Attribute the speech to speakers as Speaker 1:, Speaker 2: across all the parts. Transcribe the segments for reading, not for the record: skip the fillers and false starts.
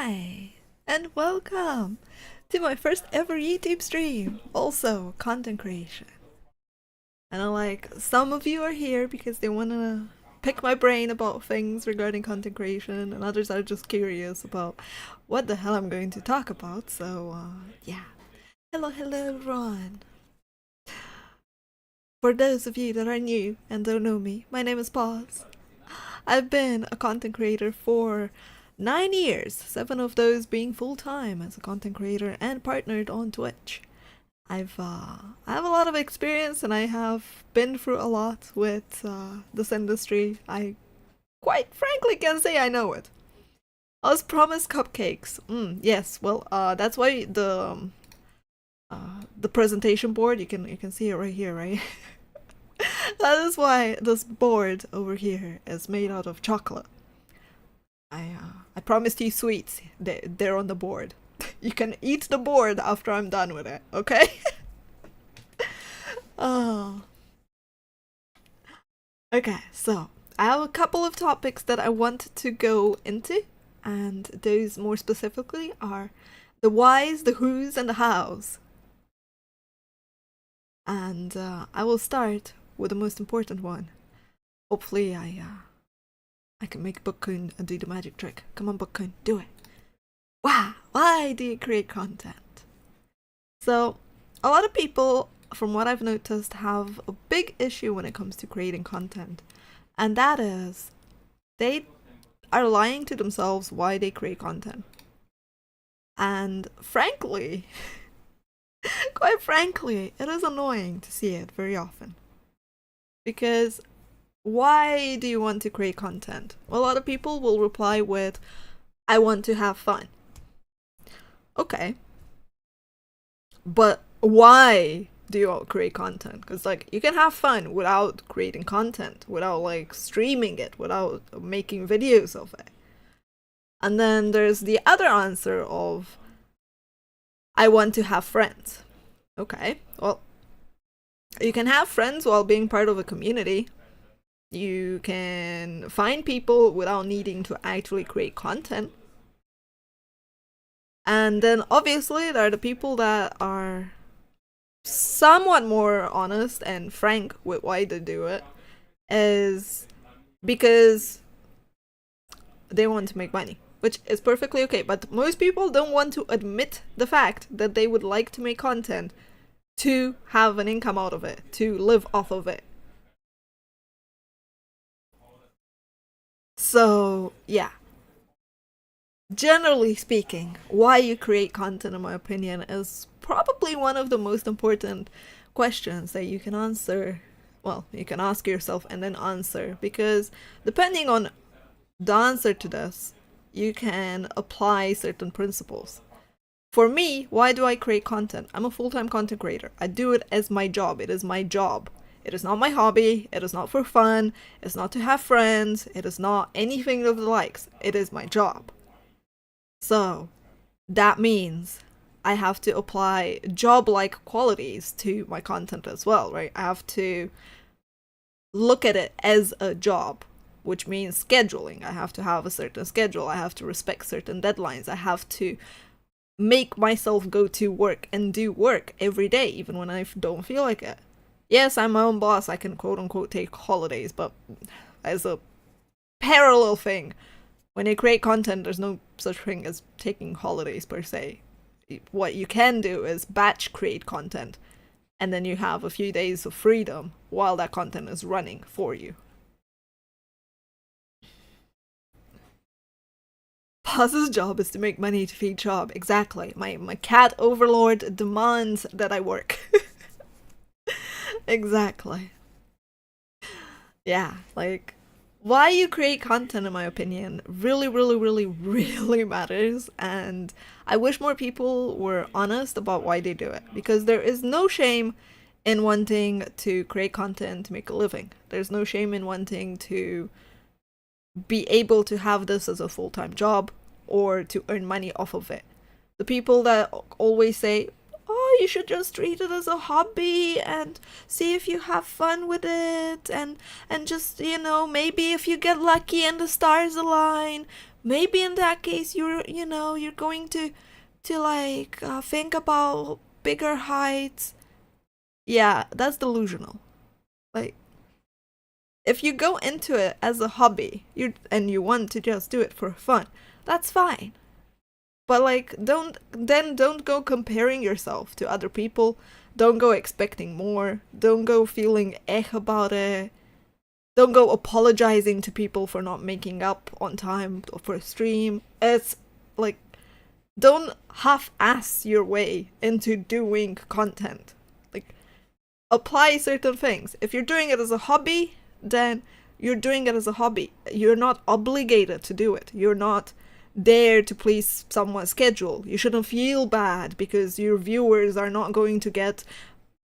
Speaker 1: Hi, and welcome to my first ever YouTube stream, also content creation. And some of you are here because they want to pick my brain about things regarding content creation, and others are just curious about what the hell I'm going to talk about. So, yeah. Hello, everyone. For those of you that are new and don't know me, my name is Paws. I've been a content creator for 9 years, 7 of those being full-time as a content creator and partnered on Twitch. I have a lot of experience and I have been through a lot with this industry. I quite frankly can say I know it. I was promised cupcakes. Yes, well, that's why the presentation board, you can see it right here, right? That is why this board over here is made out of chocolate. I promised you sweets. They're on the board. You can eat the board after I'm done with it, okay? Oh. Okay, so I have a couple of topics that I want to go into, and those more specifically are the whys, the whos, and the hows. And I will start with the most important one. Hopefully I can make Bookun do the magic trick. Come on, Bookun, do it. Why do you create content? So, a lot of people, from what I've noticed, have a big issue when it comes to creating content. And that is, they are lying to themselves why they create content. And frankly, quite frankly, it is annoying to see it very often. Because why do you want to create content? Well, a lot of people will reply with, I want to have fun. Okay. But why do you create content? Because you can have fun without creating content, without streaming it, without making videos of it. And then there's the other answer of, I want to have friends. Okay, well, you can have friends while being part of a community. You can find people without needing to actually create content. And then obviously there are the people that are somewhat more honest and frank with why they do it, is because they want to make money, which is perfectly okay. But most people don't want to admit the fact that they would like to make content to have an income out of it, to live off of it. So, yeah. Generally speaking, why you create content, in my opinion, is probably one of the most important questions that you can answer. Well, you can ask yourself and then answer, because depending on the answer to this, you can apply certain principles. For me, why do I create content? I'm a full-time content creator. I do it as my job. It is my job. It is not my hobby. It is not for fun. It's not to have friends. It is not anything of the likes. It is my job. So that means I have to apply job-like qualities to my content as well, right? I have to look at it as a job, which means scheduling. I have to have a certain schedule. I have to respect certain deadlines. I have to make myself go to work and do work every day, even when I don't feel like it. Yes, I'm my own boss. I can quote-unquote take holidays, but as a parallel thing, when you create content, there's no such thing as taking holidays per se. What you can do is batch create content, and then you have a few days of freedom while that content is running for you. Paw's job is to make money to feed Job. Exactly. My cat overlord demands that I work. Exactly. Yeah, why you create content, in my opinion, really, really, really, really matters. And I wish more people were honest about why they do it, because there is no shame in wanting to create content to make a living. There's no shame in wanting to be able to have this as a full-time job or to earn money off of it. The people that always say, oh, you should just treat it as a hobby and see if you have fun with it, and just, maybe if you get lucky and the stars align, maybe in that case you're going to like think about bigger heights. Yeah, that's delusional. Like, if you go into it as a hobby, you want to just do it for fun, that's fine. But like, don't go comparing yourself to other people. Don't go expecting more. Don't go feeling about it. Don't go apologizing to people for not making up on time for a stream. It's like, don't half-ass your way into doing content. Like, apply certain things. If you're doing it as a hobby, then you're doing it as a hobby. You're not obligated to do it. You're not there to please someone's schedule. You shouldn't feel bad because your viewers are not going to get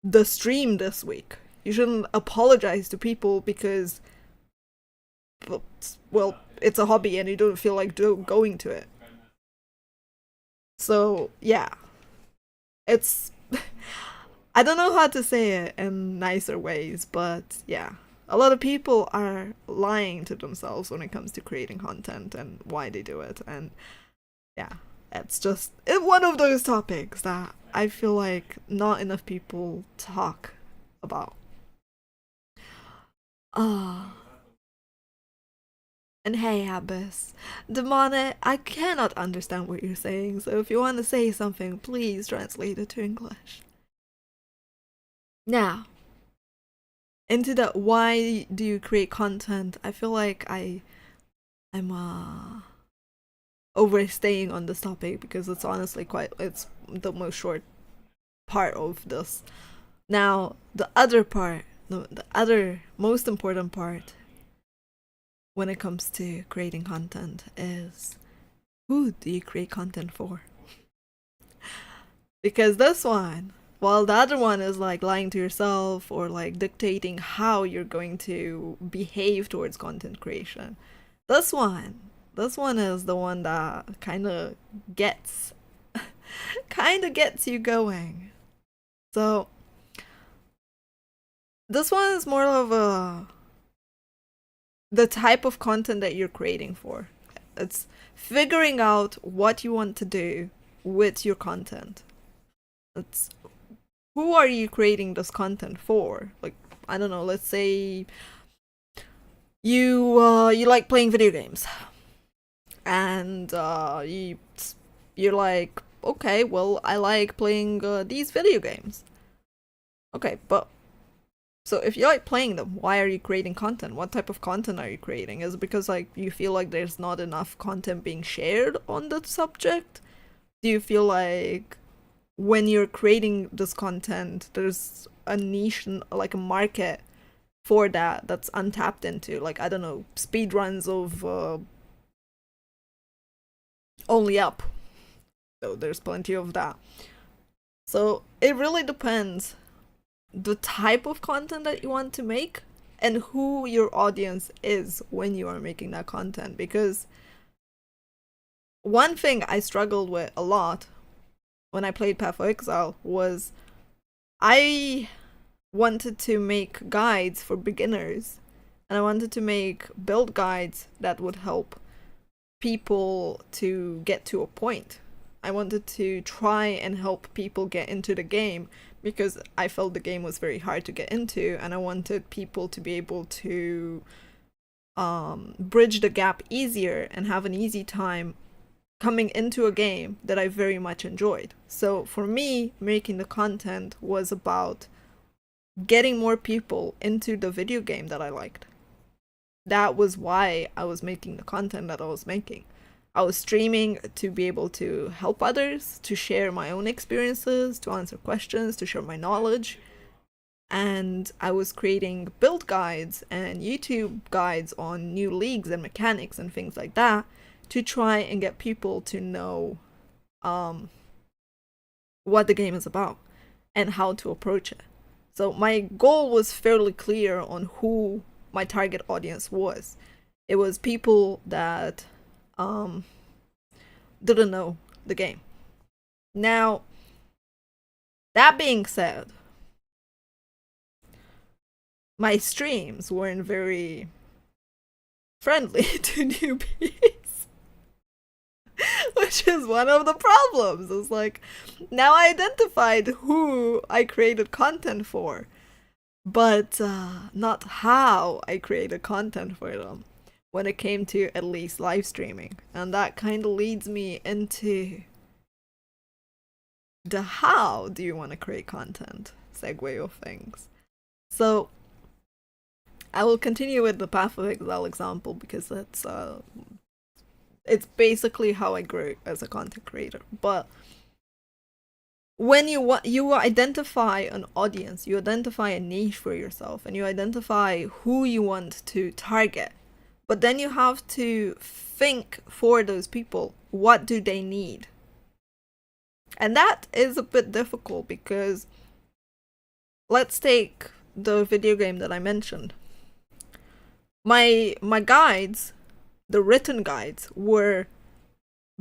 Speaker 1: the stream this week. You shouldn't apologize to people because, well, it's a hobby and you don't feel like going to it. So, yeah. It's. I don't know how to say it in nicer ways, but yeah. A lot of people are lying to themselves when it comes to creating content and why they do it. And yeah, it's just one of those topics that I feel like not enough people talk about. Ah. And hey, Abbas, Demone, I cannot understand what you're saying, so if you want to say something, please translate it to English. Now, into the why do you create content, I feel like I'm overstaying on this topic because it's honestly it's the most short part of this. Now, the other part, the other most important part when it comes to creating content is, who do you create content for? Because this one, while the other one is like lying to yourself or like dictating how you're going to behave towards content creation, this one is the one that kind of gets you going. So this one is more of the type of content that you're creating for. It's figuring out what you want to do with your content. It's, who are you creating this content for? Like, I don't know, let's say you like playing video games. And you're like, okay, well, I like playing these video games. Okay, but so if you like playing them, why are you creating content? What type of content are you creating? Is it because like you feel like there's not enough content being shared on that subject? Do you feel like when you're creating this content, there's a niche, like a market for that's untapped into? Like, I don't know, speedruns of Only Up. So there's plenty of that. So it really depends the type of content that you want to make and who your audience is when you are making that content. Because one thing I struggled with a lot when I played Path of Exile was I wanted to make guides for beginners, and I wanted to make build guides that would help people to get to a point. I wanted to try and help people get into the game because I felt the game was very hard to get into, and I wanted people to be able to bridge the gap easier and have an easy time coming into a game that I very much enjoyed. So for me, making the content was about getting more people into the video game that I liked. That was why I was making the content that I was making. I was streaming to be able to help others, to share my own experiences, to answer questions, to share my knowledge. And I was creating build guides and YouTube guides on new leagues and mechanics and things like that to try and get people to know what the game is about and how to approach it. So my goal was fairly clear on who my target audience was. It was people that didn't know the game. Now, that being said, my streams weren't very friendly to newbies. which is one of the problems. It's like, now I identified who I created content for, but not how I created content for them when it came to at least live streaming. And that kind of leads me into the how do you want to create content segue of things. So I will continue with the Path of Exile example because it's basically how I grew as a content creator. But when you identify an audience, you identify a niche for yourself, and you identify who you want to target. But then you have to think for those people, what do they need? And that is a bit difficult because let's take the video game that I mentioned. My guides, the written guides, were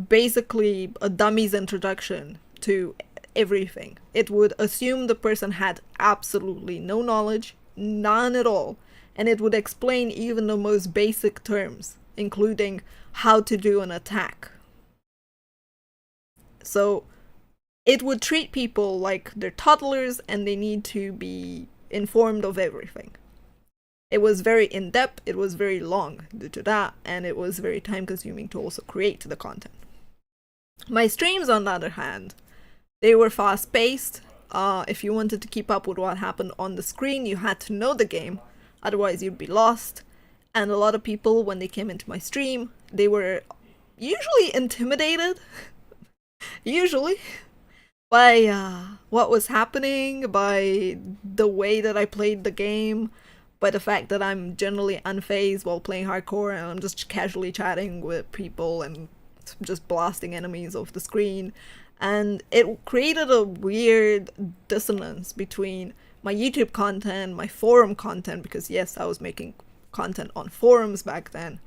Speaker 1: basically a dummy's introduction to everything. It would assume the person had absolutely no knowledge, none at all, and it would explain even the most basic terms, including how to do an attack. So it would treat people like they're toddlers and they need to be informed of everything. It was very in-depth, it was very long due to that, and it was very time-consuming to also create the content. My streams, on the other hand, they were fast-paced. If you wanted to keep up with what happened on the screen, you had to know the game, otherwise you'd be lost. And a lot of people, when they came into my stream, they were usually intimidated, usually, by what was happening, by the way that I played the game, by the fact that I'm generally unfazed while playing hardcore and I'm just casually chatting with people and just blasting enemies off the screen. And it created a weird dissonance between my YouTube content, my forum content, because yes, I was making content on forums back then,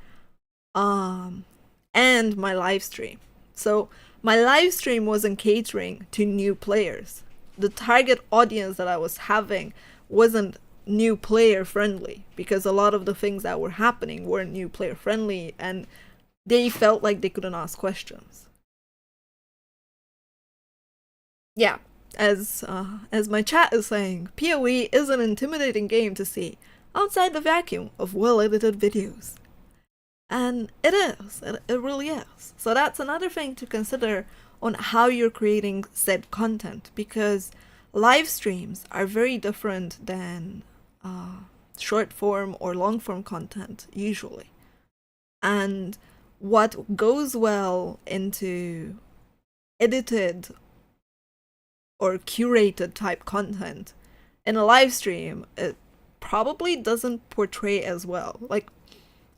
Speaker 1: and my live stream. So my live stream wasn't catering to new players. The target audience that I was having wasn't new player friendly, because a lot of the things that were happening weren't new player friendly and they felt like they couldn't ask questions. Yeah, as my chat is saying, PoE is an intimidating game to see outside the vacuum of well-edited videos. And it is, it really is. So that's another thing to consider on how you're creating said content, because live streams are very different than short form or long form content usually. And what goes well into edited or curated type content in a live stream, it probably doesn't portray as well. Like,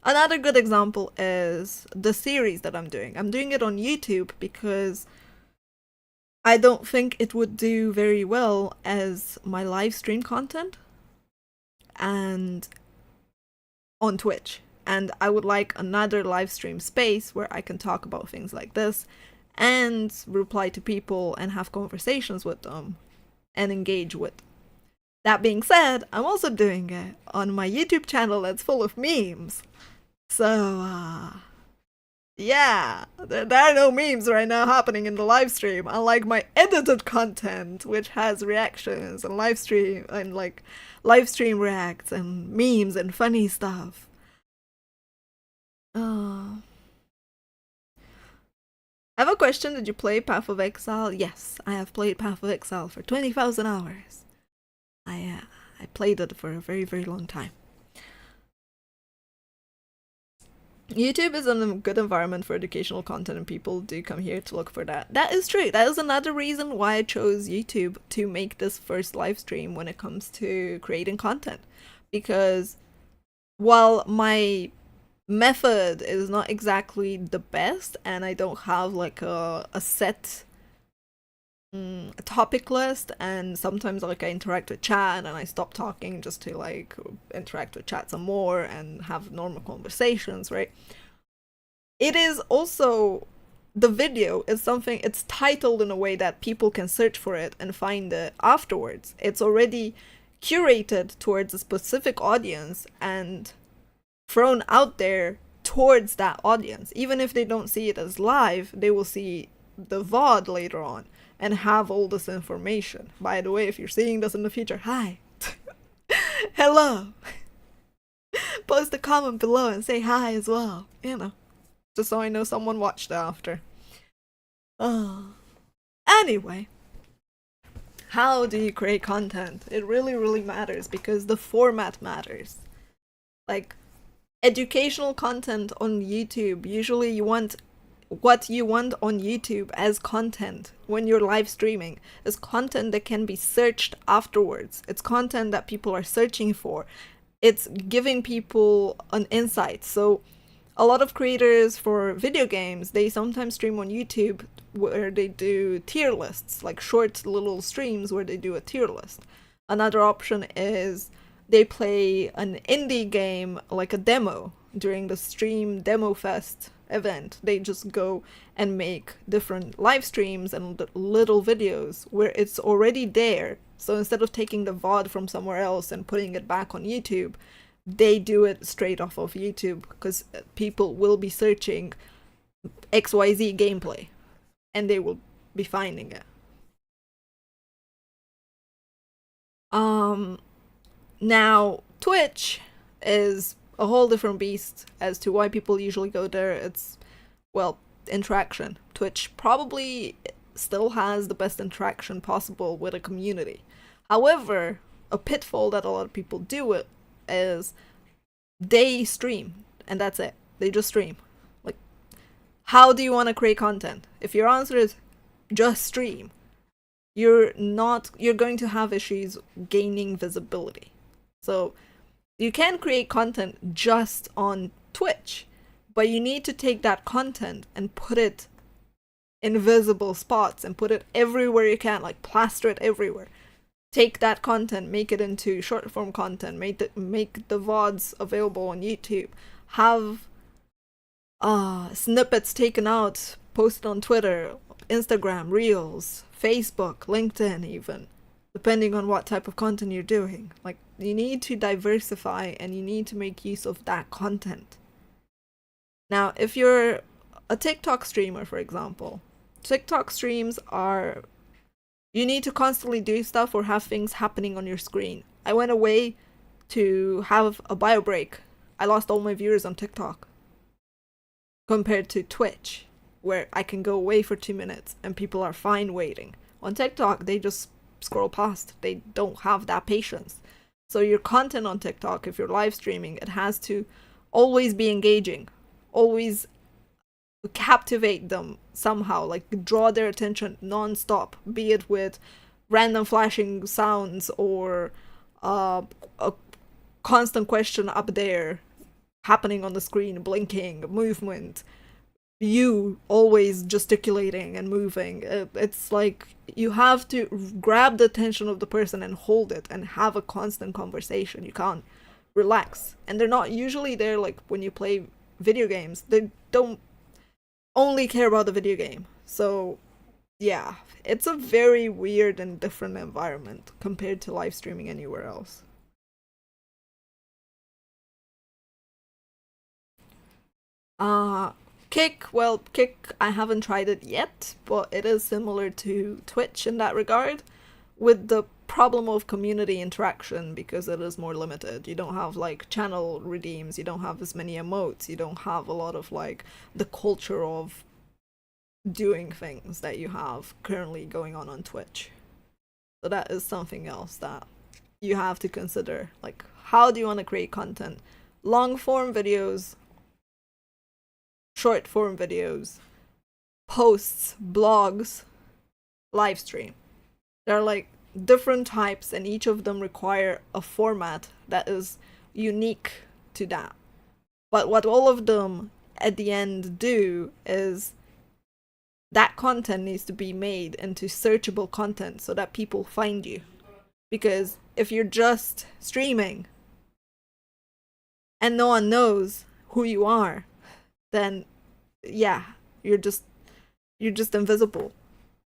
Speaker 1: another good example is the series that I'm doing. I'm doing it on YouTube because I don't think it would do very well as my live stream content and on Twitch. And I would like another live stream space where I can talk about things like this and reply to people and have conversations with them and engage with them. That being said, I'm also doing it on my YouTube channel that's full of memes. So, yeah, there are no memes right now happening in the live stream, unlike my edited content, which has reactions and live stream reacts and memes and funny stuff. I have a question. Did you play Path of Exile? Yes, I have played Path of Exile for 20,000 hours. I played it for a very, very long time. YouTube is a good environment for educational content and people do come here to look for that. That is true. That is another reason why I chose YouTube to make this first live stream when it comes to creating content. Because while my method is not exactly the best and I don't have like a set topic list, and sometimes like I interact with chat and I stop talking just to like interact with chat some more and have normal conversations, right? It is also, the video is something, it's titled in a way that people can search for it and find it afterwards. It's already curated towards a specific audience and thrown out there towards that audience. Even if they don't see it as live, they will see the VOD later on and have all this information. By the way, if you're seeing this in the future, hi. Hello. Post a comment below and say hi as well. You know, just so I know someone watched after. Anyway, how do you create content? It really, really matters because the format matters. Like, educational content on YouTube, usually you want what you want on YouTube as content when you're live streaming is content that can be searched afterwards. It's content that people are searching for. It's giving people an insight. So a lot of creators for video games, they sometimes stream on YouTube where they do tier lists, like short little streams where they do a tier list. Another option is they play an indie game, like a demo, during the stream demo fest event. They just go and make different live streams and little videos where it's already there. So instead of taking the VOD from somewhere else and putting it back on YouTube, they do it straight off of YouTube because people will be searching XYZ gameplay and they will be finding it. Now, Twitch is a whole different beast as to why people usually go there. It's, well, interaction. Twitch probably still has the best interaction possible with a community. However, a pitfall that a lot of people do it is they stream and that's it. They just stream. Like, how do you want to create content? If your answer is just stream, you're going to have issues gaining visibility. So you can create content just on Twitch, but you need to take that content and put it in visible spots and put it everywhere you can, like plaster it everywhere. Take that content, make it into short form content, make the VODs available on YouTube, have snippets taken out, posted on Twitter, Instagram, Reels, Facebook, LinkedIn even, depending on what type of content you're doing. Like, you need to diversify and you need to make use of that content. Now, if you're a TikTok streamer, for example, TikTok streams are, you need to constantly do stuff or have things happening on your screen. I went away to have a bio break. I lost all my viewers on TikTok compared to Twitch, where I can go away for 2 minutes and people are fine waiting. On TikTok, they just scroll past. They don't have that patience. So your content on TikTok, if you're live streaming, it has to always be engaging, always captivate them somehow, like draw their attention non-stop, be it with random flashing sounds or a constant question up there happening on the screen, blinking, movement, you always gesticulating and moving. It's like you have to grab the attention of the person and hold it and have a constant conversation. You can't relax. And they're not usually there, like when you play video games, they don't only care about the video game. So yeah, it's a very weird and different environment compared to live streaming anywhere else. Kick, well, Kick, I haven't tried it yet, but it is similar to Twitch in that regard, with the problem of community interaction because it is more limited. You don't have like channel redeems, you don't have as many emotes, you don't have a lot of like the culture of doing things that you have currently going on Twitch. So that is something else that you have to consider. Like, how do you want to create content? Long form videos, short form videos, posts, blogs, live stream. There are like different types and each of them require a format that is unique to that. But what all of them at the end do is that content needs to be made into searchable content so that people find you. Because if you're just streaming and no one knows who you are, then yeah, you're just invisible.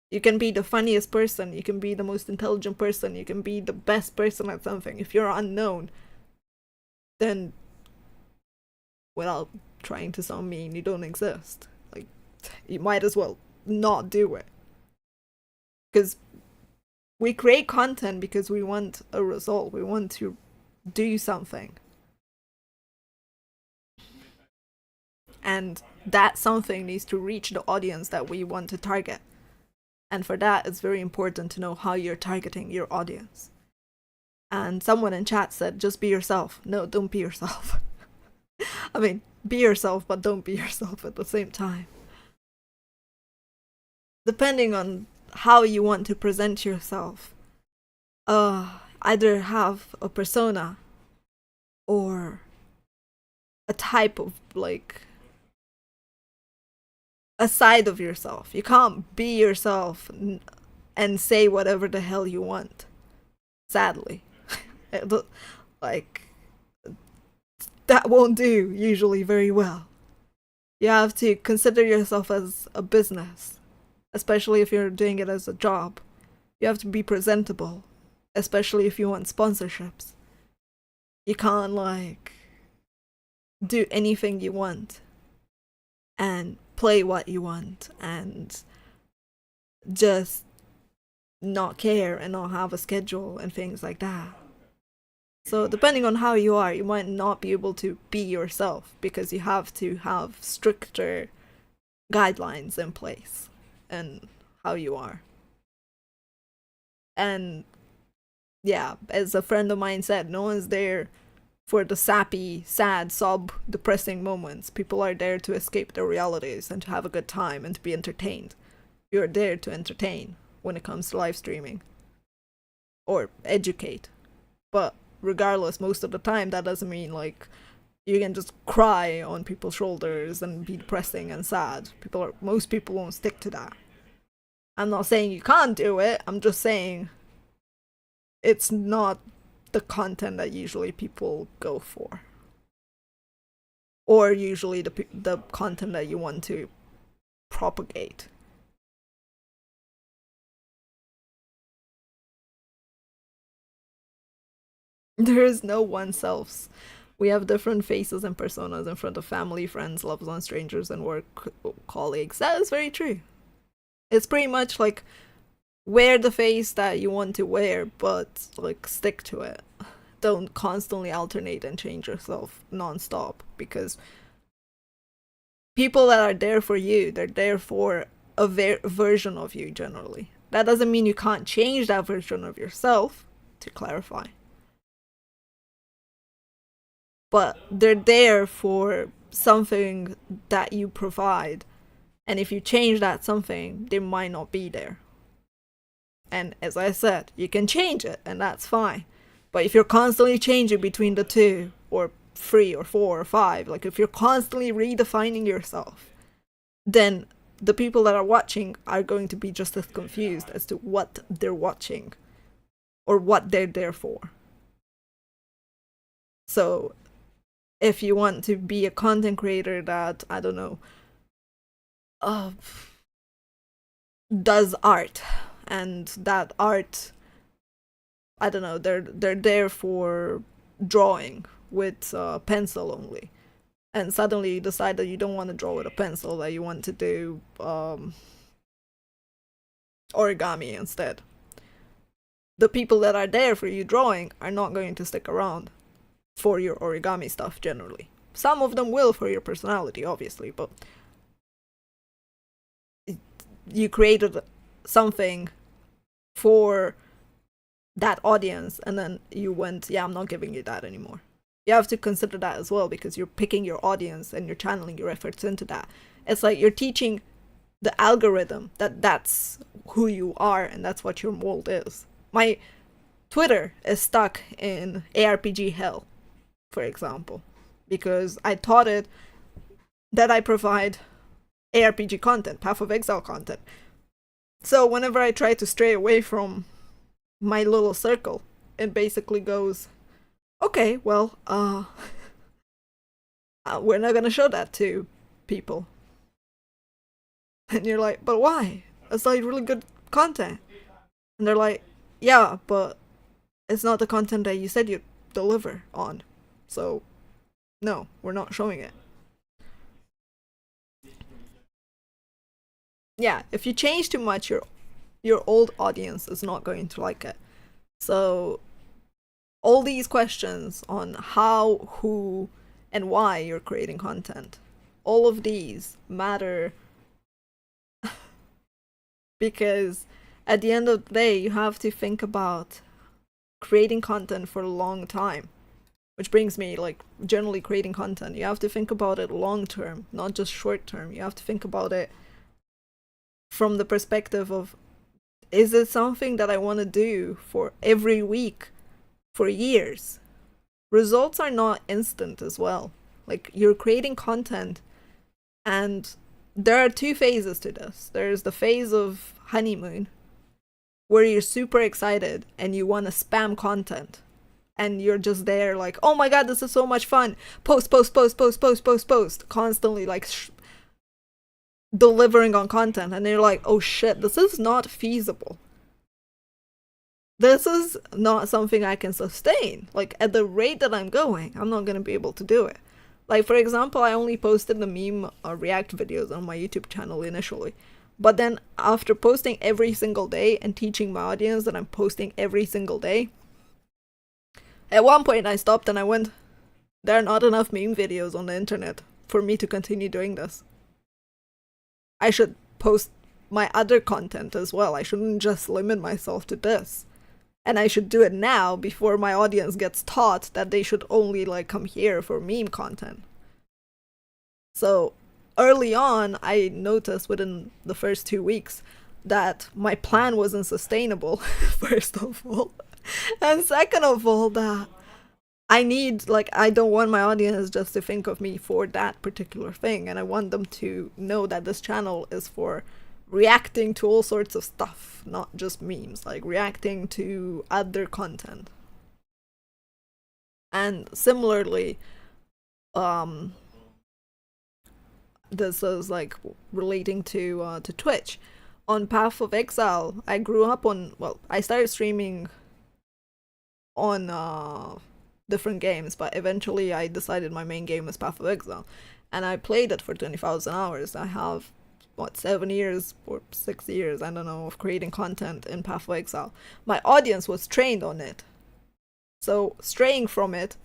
Speaker 1: You can be the funniest person, you can be the most intelligent person, you can be the best person at something. If you're unknown, then, well, trying to sound mean, you don't exist. Like, you might as well not do it. Because we create content because we want a result, we want to do something. And that something needs to reach the audience that we want to target. And for that, it's very important to know how you're targeting your audience. And someone in chat said, just be yourself. No, don't be yourself. I mean, be yourself, but don't be yourself at the same time. Depending on how you want to present yourself, either have a persona or a type of, like, a side of yourself. You can't be yourself and say whatever the hell you want, sadly. Like, that won't do usually very well. You have to consider yourself as a business, especially if you're doing it as a job. You have to be presentable, especially if you want sponsorships. You can't, like, do anything you want and play what you want and just not care and not have a schedule and things like that. So depending on how you are, you might not be able to be yourself because you have to have stricter guidelines in place and how you are. And yeah, as a friend of mine said, no one's there for the sappy, sad, sob, depressing moments. People are there to escape their realities and to have a good time and to be entertained. You're there to entertain when it comes to live streaming. Or educate. But regardless, most of the time, that doesn't mean, like, you can just cry on people's shoulders and be depressing and sad. Most people won't stick to that. I'm not saying you can't do it, I'm just saying it's not the content that usually people go for. Or usually the content that you want to propagate. There is no oneselfs. We have different faces and personas in front of family, friends, loved ones, strangers, and work colleagues. That is very true. It's pretty much like, wear the face that you want to wear, but, like, stick to it. Don't constantly alternate and change yourself non-stop, because people that are there for you, they're there for a version of you generally. That doesn't mean you can't change that version of yourself, to clarify. But they're there for something that you provide. And if you change that something, they might not be there. And as I said, you can change it, and that's fine. But if you're constantly changing between the 2, or 3, or 4, or 5, like, if you're constantly redefining yourself, then the people that are watching are going to be just as confused as to what they're watching, or what they're there for. So, if you want to be a content creator that, I don't know, does art, and that art, I don't know, they're there for drawing with pencil only, and suddenly you decide that you don't want to draw with a pencil, that you want to do origami instead. The people that are there for you drawing are not going to stick around for your origami stuff generally. Some of them will for your personality, obviously, but you created something for that audience, and then you went, yeah, I'm not giving you that anymore. You have to consider that as well, because you're picking your audience and you're channeling your efforts into that. It's like you're teaching the algorithm that that's who you are and that's what your mold is. My Twitter is stuck in ARPG hell, for example, because I taught it that I provide ARPG content, Path of Exile content. So whenever I try to stray away from my little circle, it basically goes, okay, well, we're not gonna show that to people. And you're like, but why? It's like really good content. And they're like, yeah, but it's not the content that you said you'd deliver on. So, no, we're not showing it. yeah, if you change too much, your old audience is not going to like it. So all these questions on how, who, and why you're creating content, all of these matter because at the end of the day, you have to think about creating content for a long time. Which brings me, like, generally creating content, you have to think about it long term, not just short term. You have to think about it from the perspective of, is it something that I want to do for every week for years? Results are not instant as well. Like, you're creating content, and there are two phases to this. There's the phase of honeymoon, where you're super excited and you want to spam content. And you're just there like, oh my god, this is so much fun. Post, post, post, post, post, post, post. Constantly like delivering on content. And you're like, oh shit, this is not feasible. This is not something I can sustain. Like, at the rate that I'm going, I'm not going to be able to do it. Like, for example, I only posted the meme react videos on my YouTube channel initially. But then after posting every single day and teaching my audience that I'm posting every single day, at one point I stopped and I went, there are not enough meme videos on the internet for me to continue doing this. I should post my other content as well. I shouldn't just limit myself to this. And I should do it now before my audience gets taught that they should only like come here for meme content. So early on, I noticed within the first 2 weeks that my plan wasn't sustainable, first of all. And second of all, that I don't want my audience just to think of me for that particular thing. And I want them to know that this channel is for reacting to all sorts of stuff, not just memes, like reacting to other content. And similarly, this is like relating to Twitch. On Path of Exile, I grew up on, well, I started streaming on different games, but eventually I decided my main game is Path of Exile, and I played it for 20,000 hours. I have, 7 years or 6 years, I don't know, of creating content in Path of Exile. My audience was trained on it, so straying from it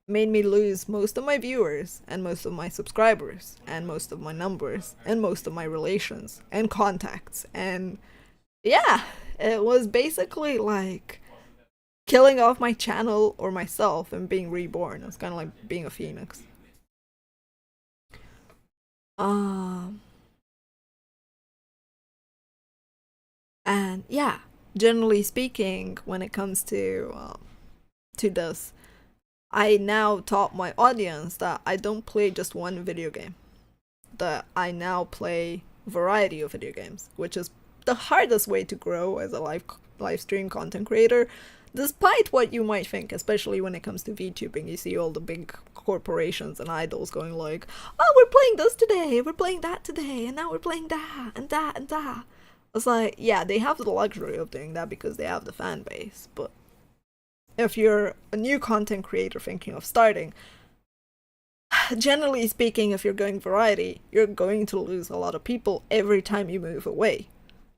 Speaker 1: made me lose most of my viewers and most of my subscribers and most of my numbers and most of my relations and contacts. And yeah, it was basically like killing off my channel or myself and being reborn. It's kind of like being a phoenix. And yeah, generally speaking, when it comes to this, I now taught my audience that I don't play just one video game. That I now play variety of video games, which is the hardest way to grow as a live stream content creator. Despite what you might think, especially when it comes to VTubing, you see all the big corporations and idols going like, oh, we're playing this today, we're playing that today, and now we're playing that, and that, and that. It's like, yeah, they have the luxury of doing that because they have the fan base, but if you're a new content creator thinking of starting, generally speaking, if you're going variety, you're going to lose a lot of people every time you move away.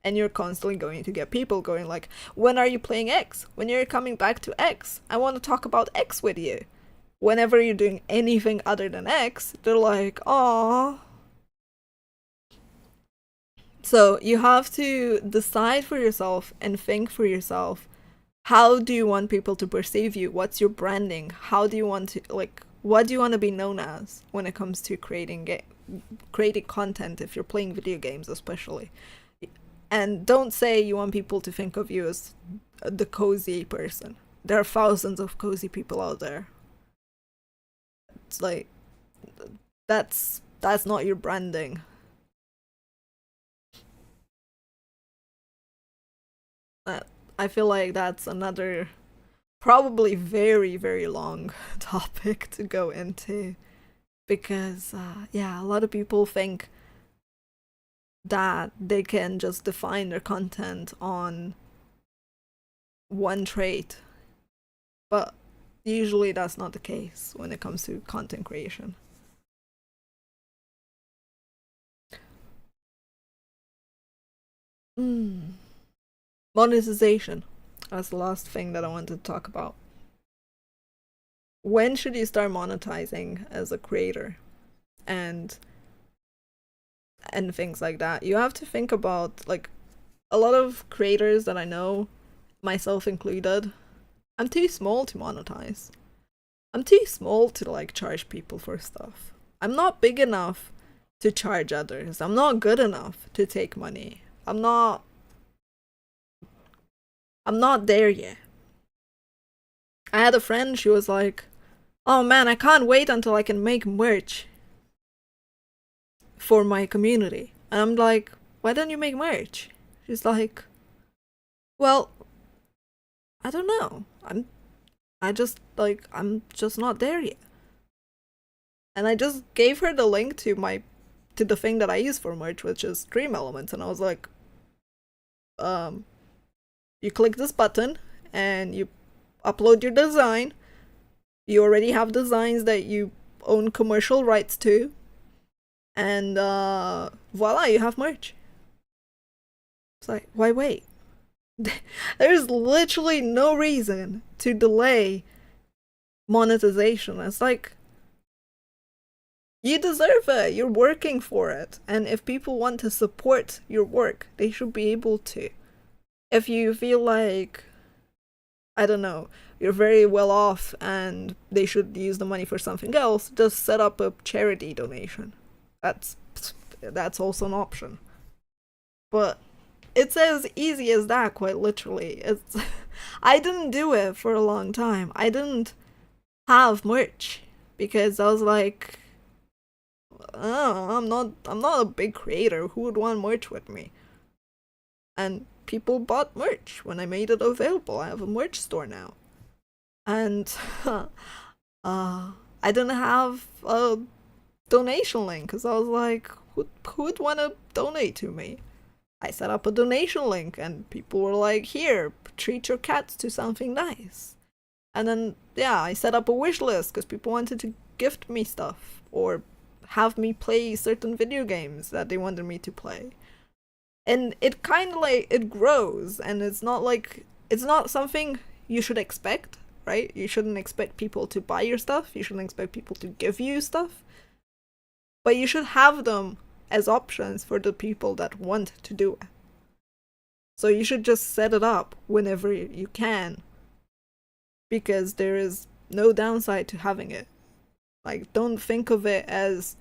Speaker 1: And you're constantly going to get people going like, when are you playing X? When you're coming back to X? I want to talk about X with you. Whenever you're doing anything other than X, they're like, aww. So you have to decide for yourself and think for yourself, how do you want people to perceive you? What's your branding? How do you want to, like, what do you want to be known as when it comes to creating content if you're playing video games especially? And don't say you want people to think of you as the cozy person. There are thousands of cozy people out there. It's like, that's not your branding. I feel like that's another probably very, very long topic to go into, because yeah, a lot of people think that they can just define their content on one trait, but usually that's not the case when it comes to content creation. Mm. Monetization. That's the last thing that I wanted to talk about. When should you start monetizing as a creator? And things like that. You have to think about, like, a lot of creators that I know, myself included, I'm too small to monetize. I'm too small to like charge people for stuff. I'm not big enough to charge others. I'm not good enough to take money. I'm not there yet. I had a friend, she was like, "Oh man, I can't wait until I can make merch for my community." And I'm like, "Why don't you make merch?" She's like, "Well, I don't know. I'm just not there yet." And I just gave her the link to the thing that I use for merch, which is Dream Elements, and I was like, um, you click this button and you upload your design. You already have designs that you own commercial rights to, and voila, you have merch. It's like, why wait? There's literally no reason to delay monetization. It's like, you deserve it. You're working for it. And if people want to support your work, they should be able to. If you feel like, I don't know, you're very well off and they should use the money for something else, just set up a charity donation. That's also an option. But it's as easy as that, quite literally. It's I didn't do it for a long time. I didn't have merch because I was like, oh, I'm not a big creator. Who would want merch with me? And people bought merch when I made it available. I have a merch store now. And I didn't have a donation link because I was like, who'd want to donate to me? I set up a donation link and people were like, here, treat your cats to something nice. And then, yeah, I set up a wish list because people wanted to gift me stuff or have me play certain video games that they wanted me to play. And it kind of like, it grows, and it's not something you should expect, right? You shouldn't expect people to buy your stuff. You shouldn't expect people to give you stuff. But you should have them as options for the people that want to do it. So you should just set it up whenever you can, because there is no downside to having it. Like, don't think of it as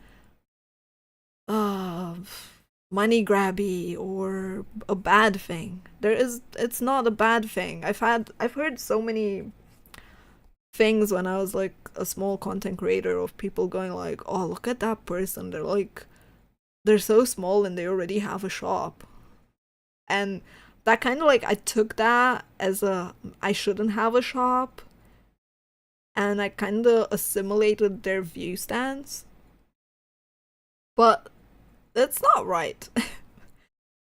Speaker 1: money grabby or a bad thing. It's not a bad thing. I've heard so many things when I was like a small content creator of people going like, "Oh, look at that person. They're so small and they already have a shop." And that kind of like, I took that as I shouldn't have a shop, and I kind of assimilated their view stance. But that's not right.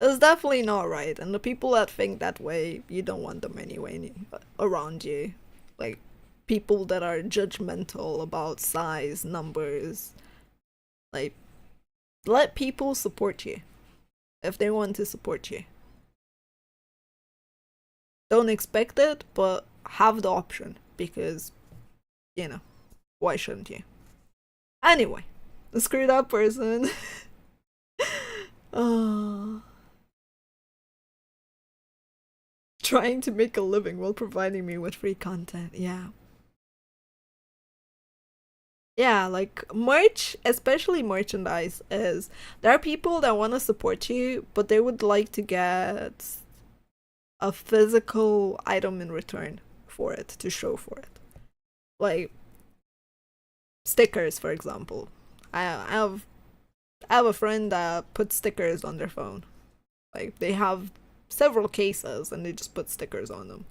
Speaker 1: It's definitely not right. And the people that think that way, you don't want them anyway around you. Like, people that are judgmental about size, numbers. Like, let people support you if they want to support you. Don't expect it, but have the option because, why shouldn't you? Anyway, screw that person. Oh. Trying to make a living while providing me with free content. Yeah. Yeah, like merch, especially merchandise, is there are people that want to support you, but they would like to get a physical item in return for it, to show for it. Like stickers, for example. I have a friend that puts stickers on their phone. Like, they have several cases and they just put stickers on them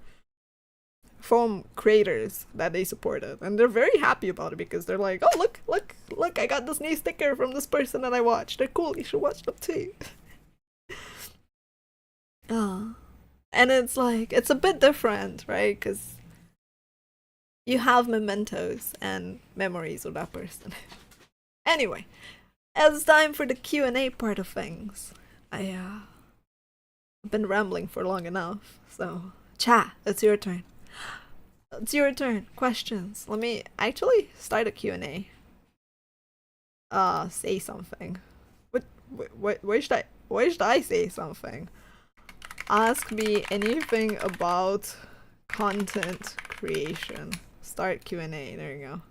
Speaker 1: from creators that they supported, and they're very happy about it because they're like, "Oh, look, I got this new sticker from this person that I watched. They're cool. You should watch them too." Oh. And it's like, it's a bit different, right? Because you have mementos and memories of that person. Anyway, it's time for the Q&A part of things. I I've been rambling for long enough, so chat, it's your turn. It's your turn. Questions. Let me actually start a Q&A. Say something. Where should I say something? Ask me anything about content creation. Start Q&A. There you go.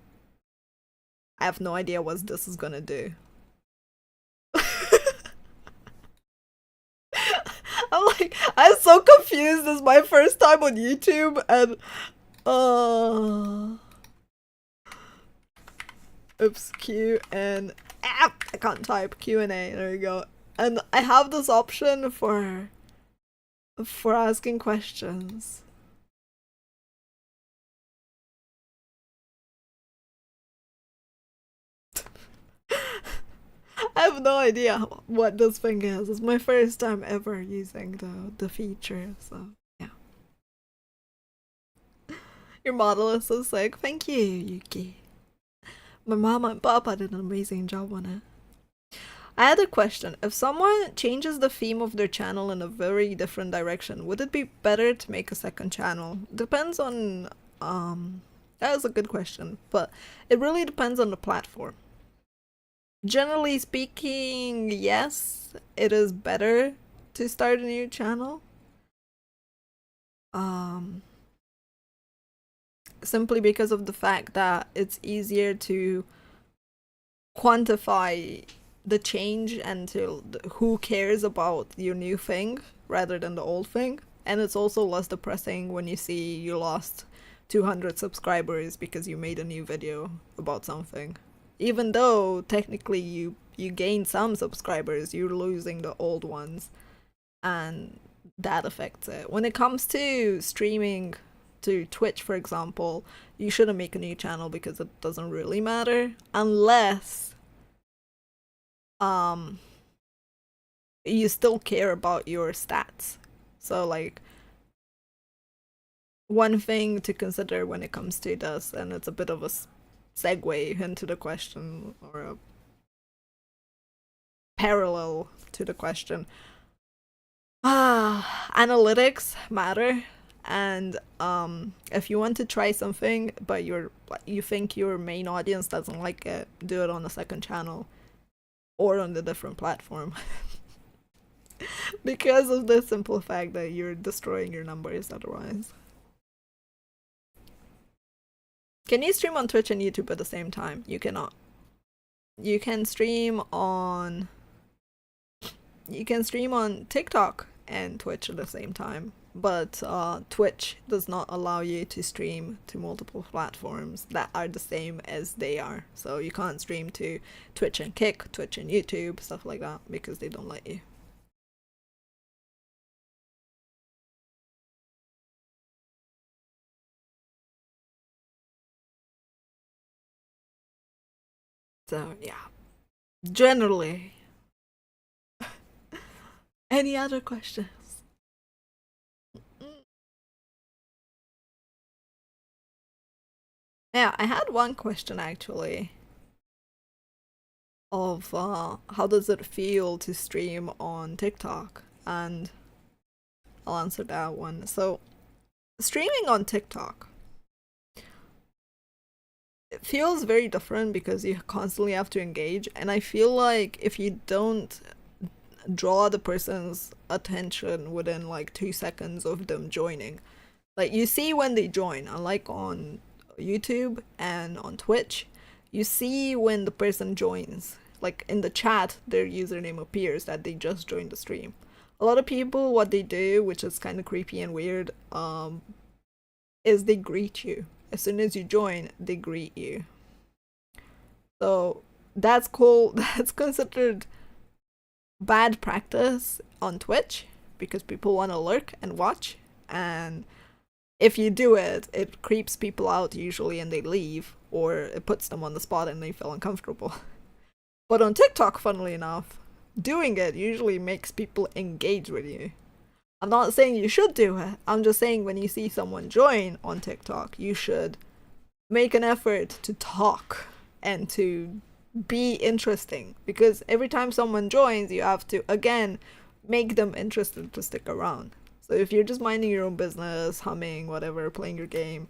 Speaker 1: I have no idea what this is gonna do. I'm so confused. This is my first time on YouTube, and oops, Q and I can't type Q&A. There you go. And I have this option for asking questions. I have no idea what this thing is. It's my first time ever using the feature, so yeah. Your model is so sick. Thank you, Yuki. My mama and papa did an amazing job on it. I had a question. If someone changes the theme of their channel in a very different direction, would it be better to make a second channel? Depends on that is a good question, but it really depends on the platform. Generally speaking, yes, it is better to start a new channel. Simply because of the fact that it's easier to quantify the change and to who cares about your new thing rather than the old thing. And it's also less depressing when you see you lost 200 subscribers because you made a new video about something. Even though technically you gain some subscribers, you're losing the old ones, and that affects it. When it comes to streaming to Twitch, for example, you shouldn't make a new channel because it doesn't really matter unless you still care about your stats. So like, one thing to consider when it comes to this, and it's a bit of a segue into the question, or a parallel to the question. Analytics matter, and if you want to try something but you think your main audience doesn't like it, do it on a second channel or on a different platform. Because of the simple fact that you're destroying your numbers otherwise. Can you stream on Twitch and YouTube at the same time? You cannot. You can stream on TikTok and Twitch at the same time, but Twitch does not allow you to stream to multiple platforms that are the same as they are. So you can't stream to Twitch and Kick, Twitch and YouTube, stuff like that, because they don't let you. So yeah, generally. Any other questions? Yeah, I had one question actually of how does it feel to stream on TikTok, and I'll answer that one. So streaming on TikTok, it feels very different because you constantly have to engage, and I feel like if you don't draw the person's attention within like 2 seconds of them joining, like you see when they join, unlike on YouTube and on Twitch, you see when the person joins, like in the chat their username appears that they just joined the stream. A lot of people, what they do, which is kind of creepy and weird, is they greet you. As soon as you join, they greet you. So that's cool. That's considered bad practice on Twitch because people want to lurk and watch, and if you do it, it creeps people out usually and they leave, or it puts them on the spot and they feel uncomfortable. But on TikTok, funnily enough, doing it usually makes people engage with you. I'm not saying you should do it, I'm just saying when you see someone join on TikTok, you should make an effort to talk and to be interesting, because every time someone joins, you have to, again, make them interested to stick around. So if you're just minding your own business, humming, whatever, playing your game,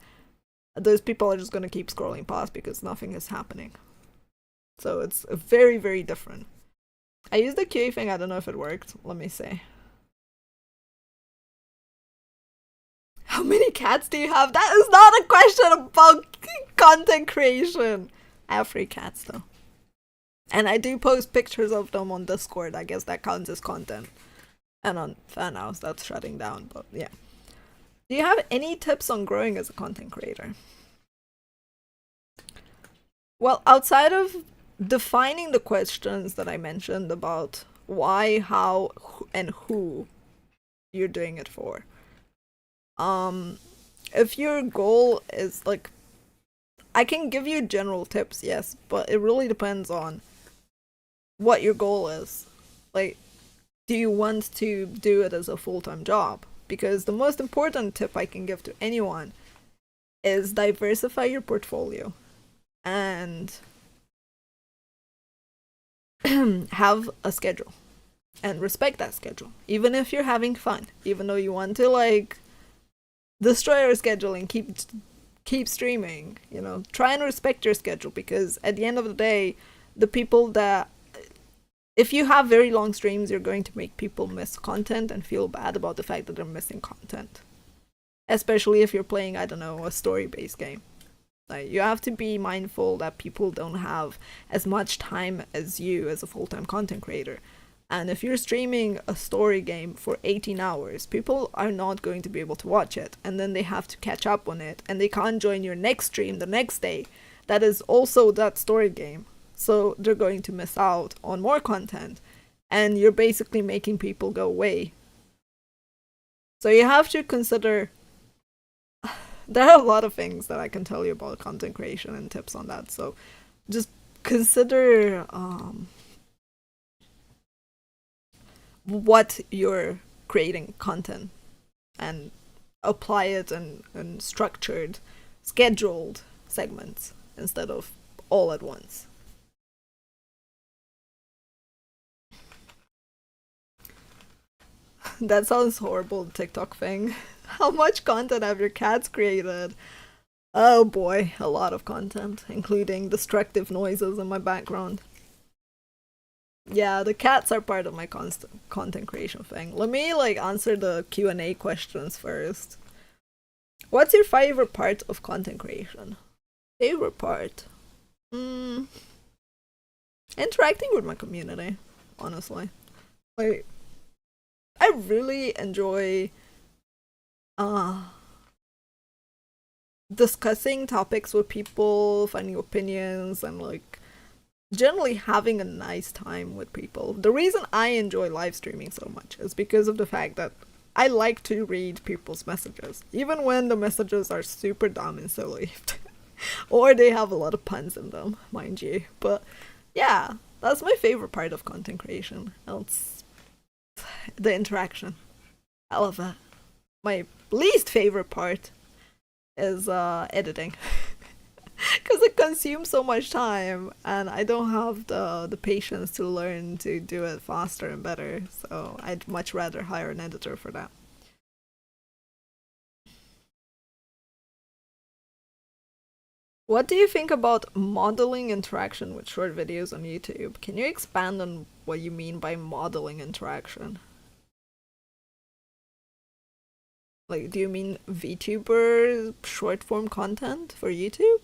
Speaker 1: those people are just gonna keep scrolling past because nothing is happening. So it's very, very different. I used the QA thing, I don't know if it worked. Let me see. How many cats do you have? That is not a question about content creation. I have 3 cats though. And I do post pictures of them on Discord. I guess that counts as content. And on Fan House, that's shutting down, but yeah. Do you have any tips on growing as a content creator? Well, outside of defining the questions that I mentioned about why, how, and who you're doing it for. If your goal is like, I can give you general tips, yes, but it really depends on what your goal is. Like, do you want to do it as a full-time job? Because the most important tip I can give to anyone is diversify your portfolio and have a schedule and respect that schedule. Even if you're having fun, even though you want to like destroy your schedule and keep streaming, you know, try and respect your schedule, because at the end of the day, the people that, if you have very long streams, you're going to make people miss content and feel bad about the fact that they're missing content. Especially if you're playing, I don't know, a story-based game. Like, you have to be mindful that people don't have as much time as you as a full-time content creator. And if you're streaming a story game for 18 hours, people are not going to be able to watch it. And then they have to catch up on it. And they can't join your next stream the next day. That is also that story game. So they're going to miss out on more content. And you're basically making people go away. So you have to consider... There are a lot of things that I can tell you about content creation and tips on that. So just consider... what you're creating content and apply it in structured, scheduled segments instead of all at once. That sounds horrible, the TikTok thing. How much content have your cats created? Oh boy, a lot of content, including destructive noises in my background. Yeah, the cats are part of my constant content creation thing. Let me like answer the Q&A questions first. What's your favorite part of content creation? Favorite part? Interacting with my community, honestly. Like, I really enjoy discussing topics with people, finding opinions, and like generally having a nice time with people. The reason I enjoy live streaming so much is because of the fact that I like to read people's messages, even when the messages are super dumb and silly. Or they have a lot of puns in them, mind you. But yeah, that's my favorite part of content creation. It's the interaction. I love that. My least favorite part is editing. Because it consumes so much time, and I don't have the patience to learn to do it faster and better, so I'd much rather hire an editor for that. What do you think about modeling interaction with short videos on YouTube? Can you expand on what you mean by modeling interaction? Like, do you mean VTuber short form content for YouTube?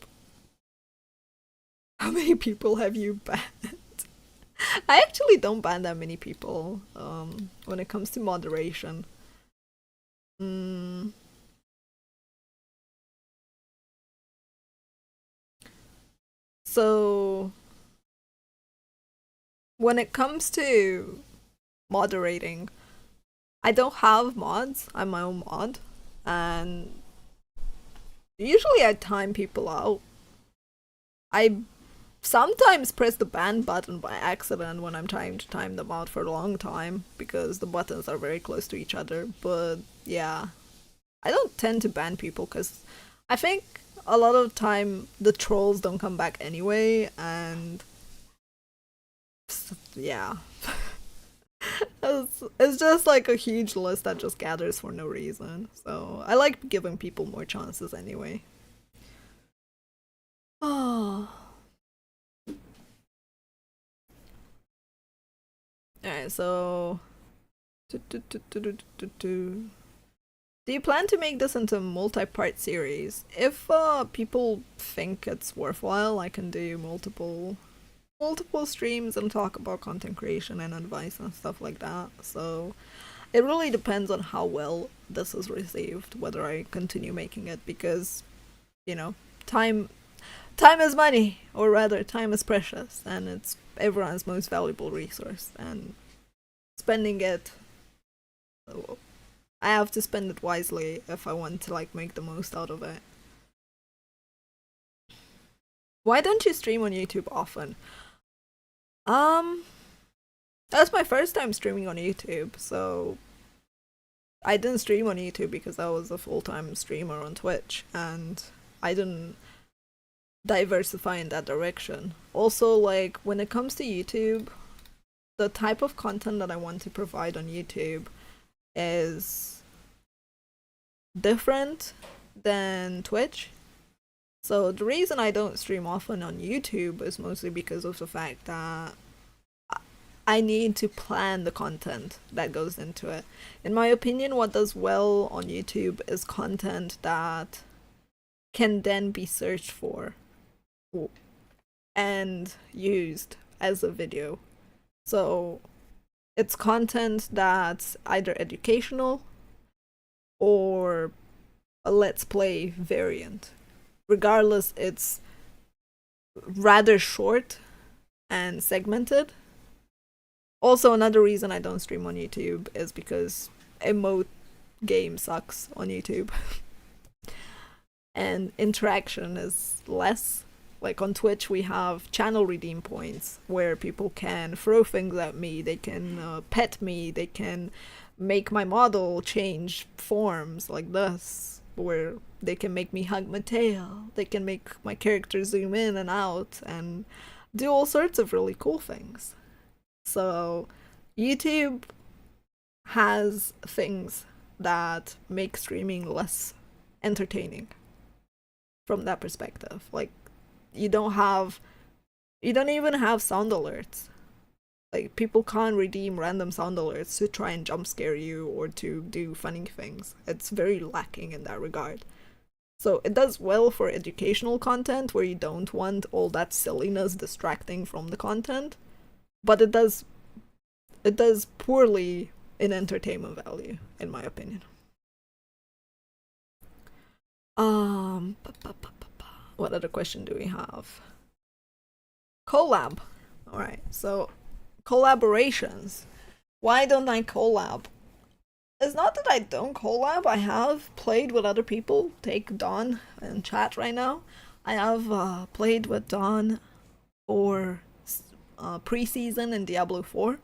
Speaker 1: How many people have you banned? I actually don't ban that many people when it comes to moderation. Mm. So, when it comes to moderating, I don't have mods. I'm my own mod. And usually I time people out. I sometimes press the ban button by accident when I'm trying to time them out for a long time because the buttons are very close to each other. But yeah, I don't tend to ban people because I think a lot of the time the trolls don't come back anyway, and yeah. It's just like a huge list that just gathers for no reason. So I like giving people more chances anyway. Oh. Alright, so do you plan to make this into a multi-part series? If people think it's worthwhile, I can do multiple streams and talk about content creation and advice and stuff like that. So it really depends on how well this is received, whether I continue making it, because you know, time is money, or rather time is precious, and it's everyone's most valuable resource, and spending it, I have to spend it wisely if I want to like make the most out of it. Why don't you stream on YouTube often? Um, that's my first time streaming on YouTube, so I didn't stream on YouTube because I was a full-time streamer on Twitch, and I didn't diversify in that direction. Also, like, when it comes to YouTube, the type of content that I want to provide on YouTube is different than Twitch. So the reason I don't stream often on YouTube is mostly because of the fact that I need to plan the content that goes into it. In my opinion, what does well on YouTube is content that can then be searched for and used as a video. So it's content that's either educational or a let's play variant. Regardless, it's rather short and segmented. Also, another reason I don't stream on YouTube is because emote game sucks on YouTube. And interaction is less. Like on Twitch, we have channel redeem points where people can throw things at me, they can pet me, they can make my model change forms like this, where they can make me hug my tail, they can make my character zoom in and out and do all sorts of really cool things. So YouTube has things that make streaming less entertaining from that perspective. Like, you don't even have sound alerts. Like, people can't redeem random sound alerts to try and jump scare you or to do funny things. It's very lacking in that regard. So it does well for educational content where you don't want all that silliness distracting from the content, but it does poorly in entertainment value, in my opinion. Um, what other question do we have? Collab. Alright, so collaborations. Why don't I collab? It's not that I don't collab, I have played with other people. Take Dawn in chat right now. I have played with Dawn for pre-season in Diablo 4.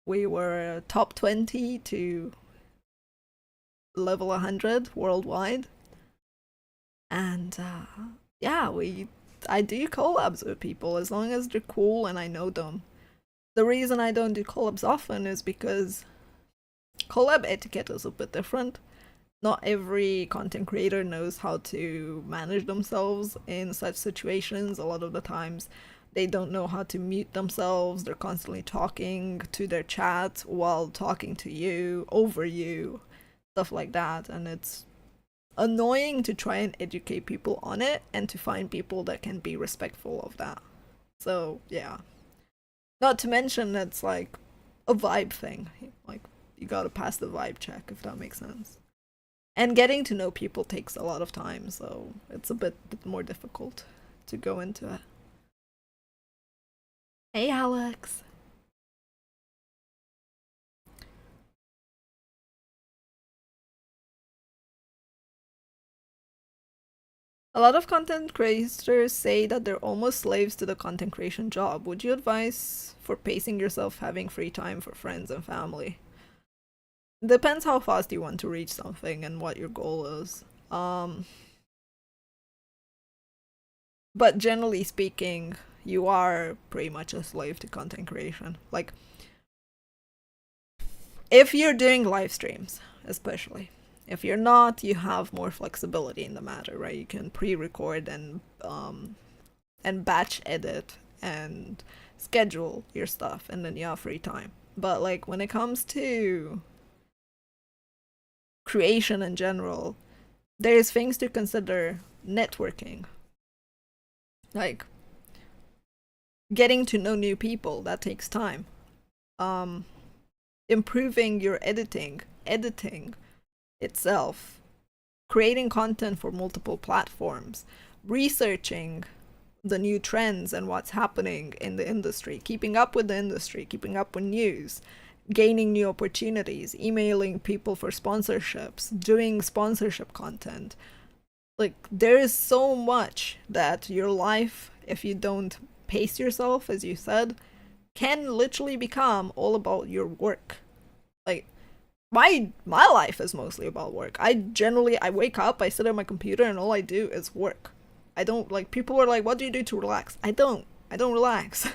Speaker 1: We were top 20 to level 100 worldwide. And yeah, I do collabs with people as long as they're cool and I know them. The reason I don't do collabs often is because collab etiquette is a bit different. Not every content creator knows how to manage themselves in such situations. A lot of the times they don't know how to mute themselves. They're constantly talking to their chat while talking to you, over you, stuff like that. And it's annoying to try and educate people on it and to find people that can be respectful of that. So yeah. Not to mention it's like a vibe thing. Like, you gotta pass the vibe check, if that makes sense. And getting to know people takes a lot of time, so it's a bit more difficult to go into it. Hey Alex. A lot of content creators say that they're almost slaves to the content creation job. Would you advise for pacing yourself having free time for friends and family? Depends how fast you want to reach something and what your goal is. But generally speaking, you are pretty much a slave to content creation. Like, if you're doing live streams, especially. If you're not, you have more flexibility in the matter, right? You can pre-record and batch edit and schedule your stuff, and then you have free time. But like when it comes to creation in general, there's things to consider. Networking, like getting to know new people, that takes time. Improving your editing itself, creating content for multiple platforms, researching the new trends and what's happening in the industry, keeping up with the industry, keeping up with news, gaining new opportunities, emailing people for sponsorships, doing sponsorship content. Like, there is so much that your life, if you don't pace yourself, as you said, can literally become all about your work. Like, my life is mostly about work. I wake up, I sit at my computer, and all I do is work. I don't, like, people are like, what do you do to relax? I don't relax.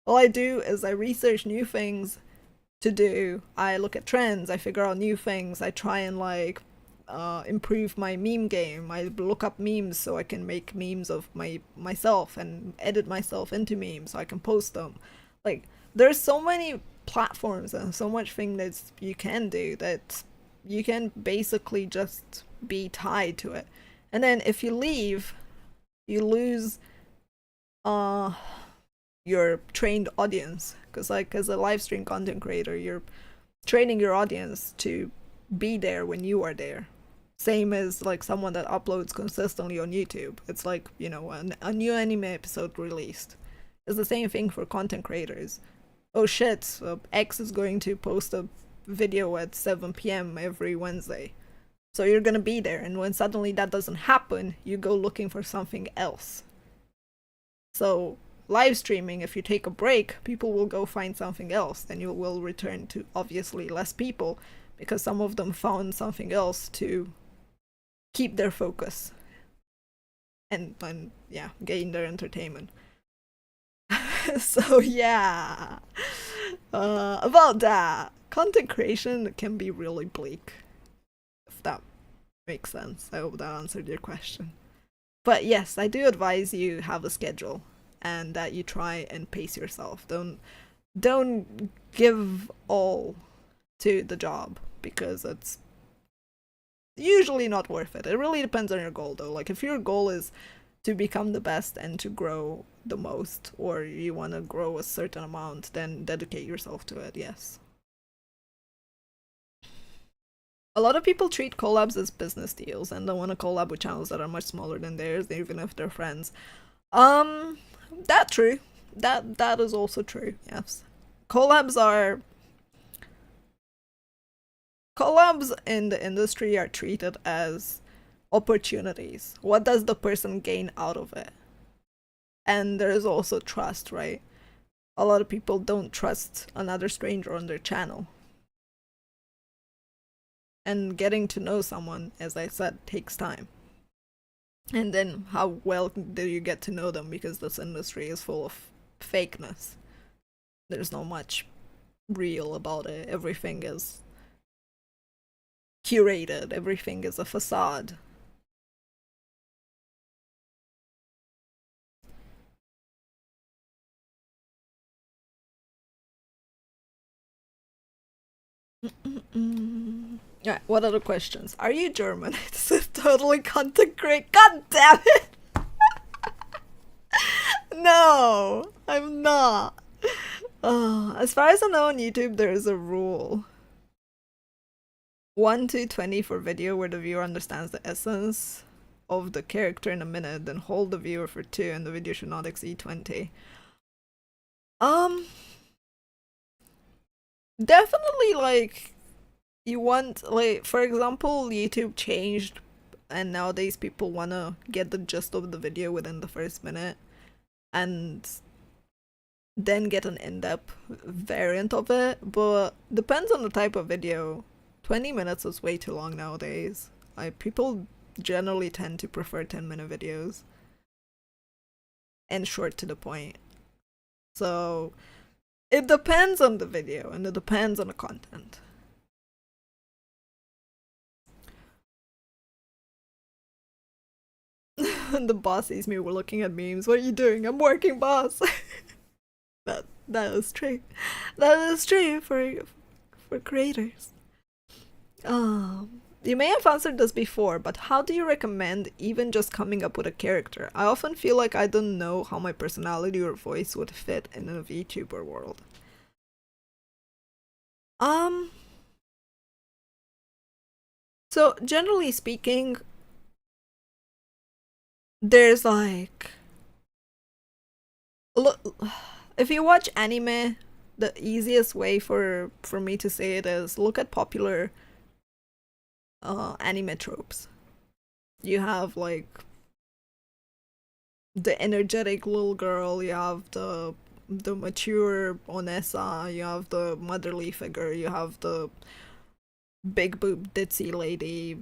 Speaker 1: All I do is I research new things to do. I look at trends, I figure out new things, I try and like improve my meme game. I look up memes so I can make memes of myself and edit myself into memes so I can post them. Like, there's so many platforms and so much thing that you can do that you can basically just be tied to it. And then if you leave, you lose your trained audience, because like as a live stream content creator, you're training your audience to be there when you are there. Same as like someone that uploads consistently on YouTube. It's like, you know, a new anime episode released. It's the same thing for content creators. Oh shit, X is going to post a video at 7 p.m. every Wednesday. So you're gonna be there, and when suddenly that doesn't happen, you go looking for something else. So live streaming, if you take a break, people will go find something else, then you will return to obviously less people, because some of them found something else to keep their focus and yeah, gain their entertainment. So yeah, about that, content creation can be really bleak, if that makes sense. I hope that answered your question. But yes, I do advise you have a schedule and that you try and pace yourself. Don't give all to the job, because it's usually not worth it. It really depends on your goal though. Like, if your goal is to become the best and to grow the most, or you want to grow a certain amount, then dedicate yourself to it, yes. A lot of people treat collabs as business deals and don't want to collab with channels that are much smaller than theirs, even if they're friends. That true. That is also true, yes. Collabs in the industry are treated as opportunities. What does the person gain out of it? And there is also trust, right? A lot of people don't trust another stranger on their channel. And getting to know someone, as I said, takes time. And then how well do you get to know them, because this industry is full of fakeness. There's not much real about it. Everything is curated, everything is a facade. Yeah, what other questions? Are you German? It's a totally content create. God damn it! No, I'm not. As far as I know on YouTube, there is a rule. 1 to 20 for video, where the viewer understands the essence of the character in a minute, then hold the viewer for 2 and the video should not exceed 20. Definitely, like, you want, like, for example, YouTube changed and nowadays people wanna get the gist of the video within the first minute and then get an in-depth variant of it, but depends on the type of video. 20 minutes is way too long nowadays. Like, people generally tend to prefer 10-minute videos and short to the point. So It depends on the video and it depends on the content. The boss sees me, we're looking at memes. What are you doing? I'm working, boss. That is true. That is true for creators. You may have answered this before, but how do you recommend even just coming up with a character? I often feel like I don't know how my personality or voice would fit in a VTuber world. So generally speaking, there's like, look, if you watch anime, the easiest way for me to say it is look at popular anime tropes. You have like the energetic little girl, you have the mature onessa, you have the motherly figure, you have the big boob ditzy lady.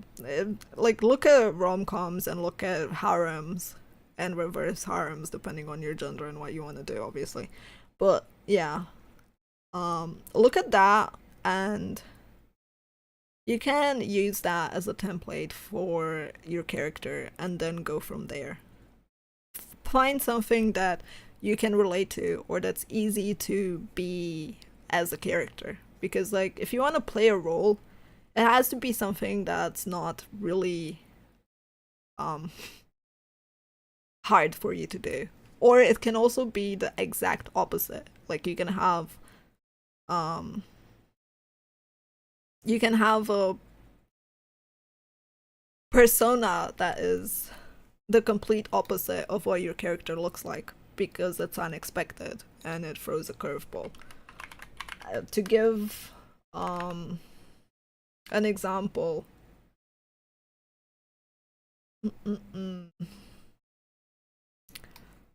Speaker 1: Like look at rom-coms and look at harems and reverse harems depending on your gender and what you want to do, obviously. But yeah, look at that and you can use that as a template for your character and then go from there. Find something that you can relate to or that's easy to be as a character, because like if you want to play a role, it has to be something that's not really hard for you to do, or it can also be the exact opposite. Like you can have a persona that is the complete opposite of what your character looks like because it's unexpected and it throws a curveball. To give an example,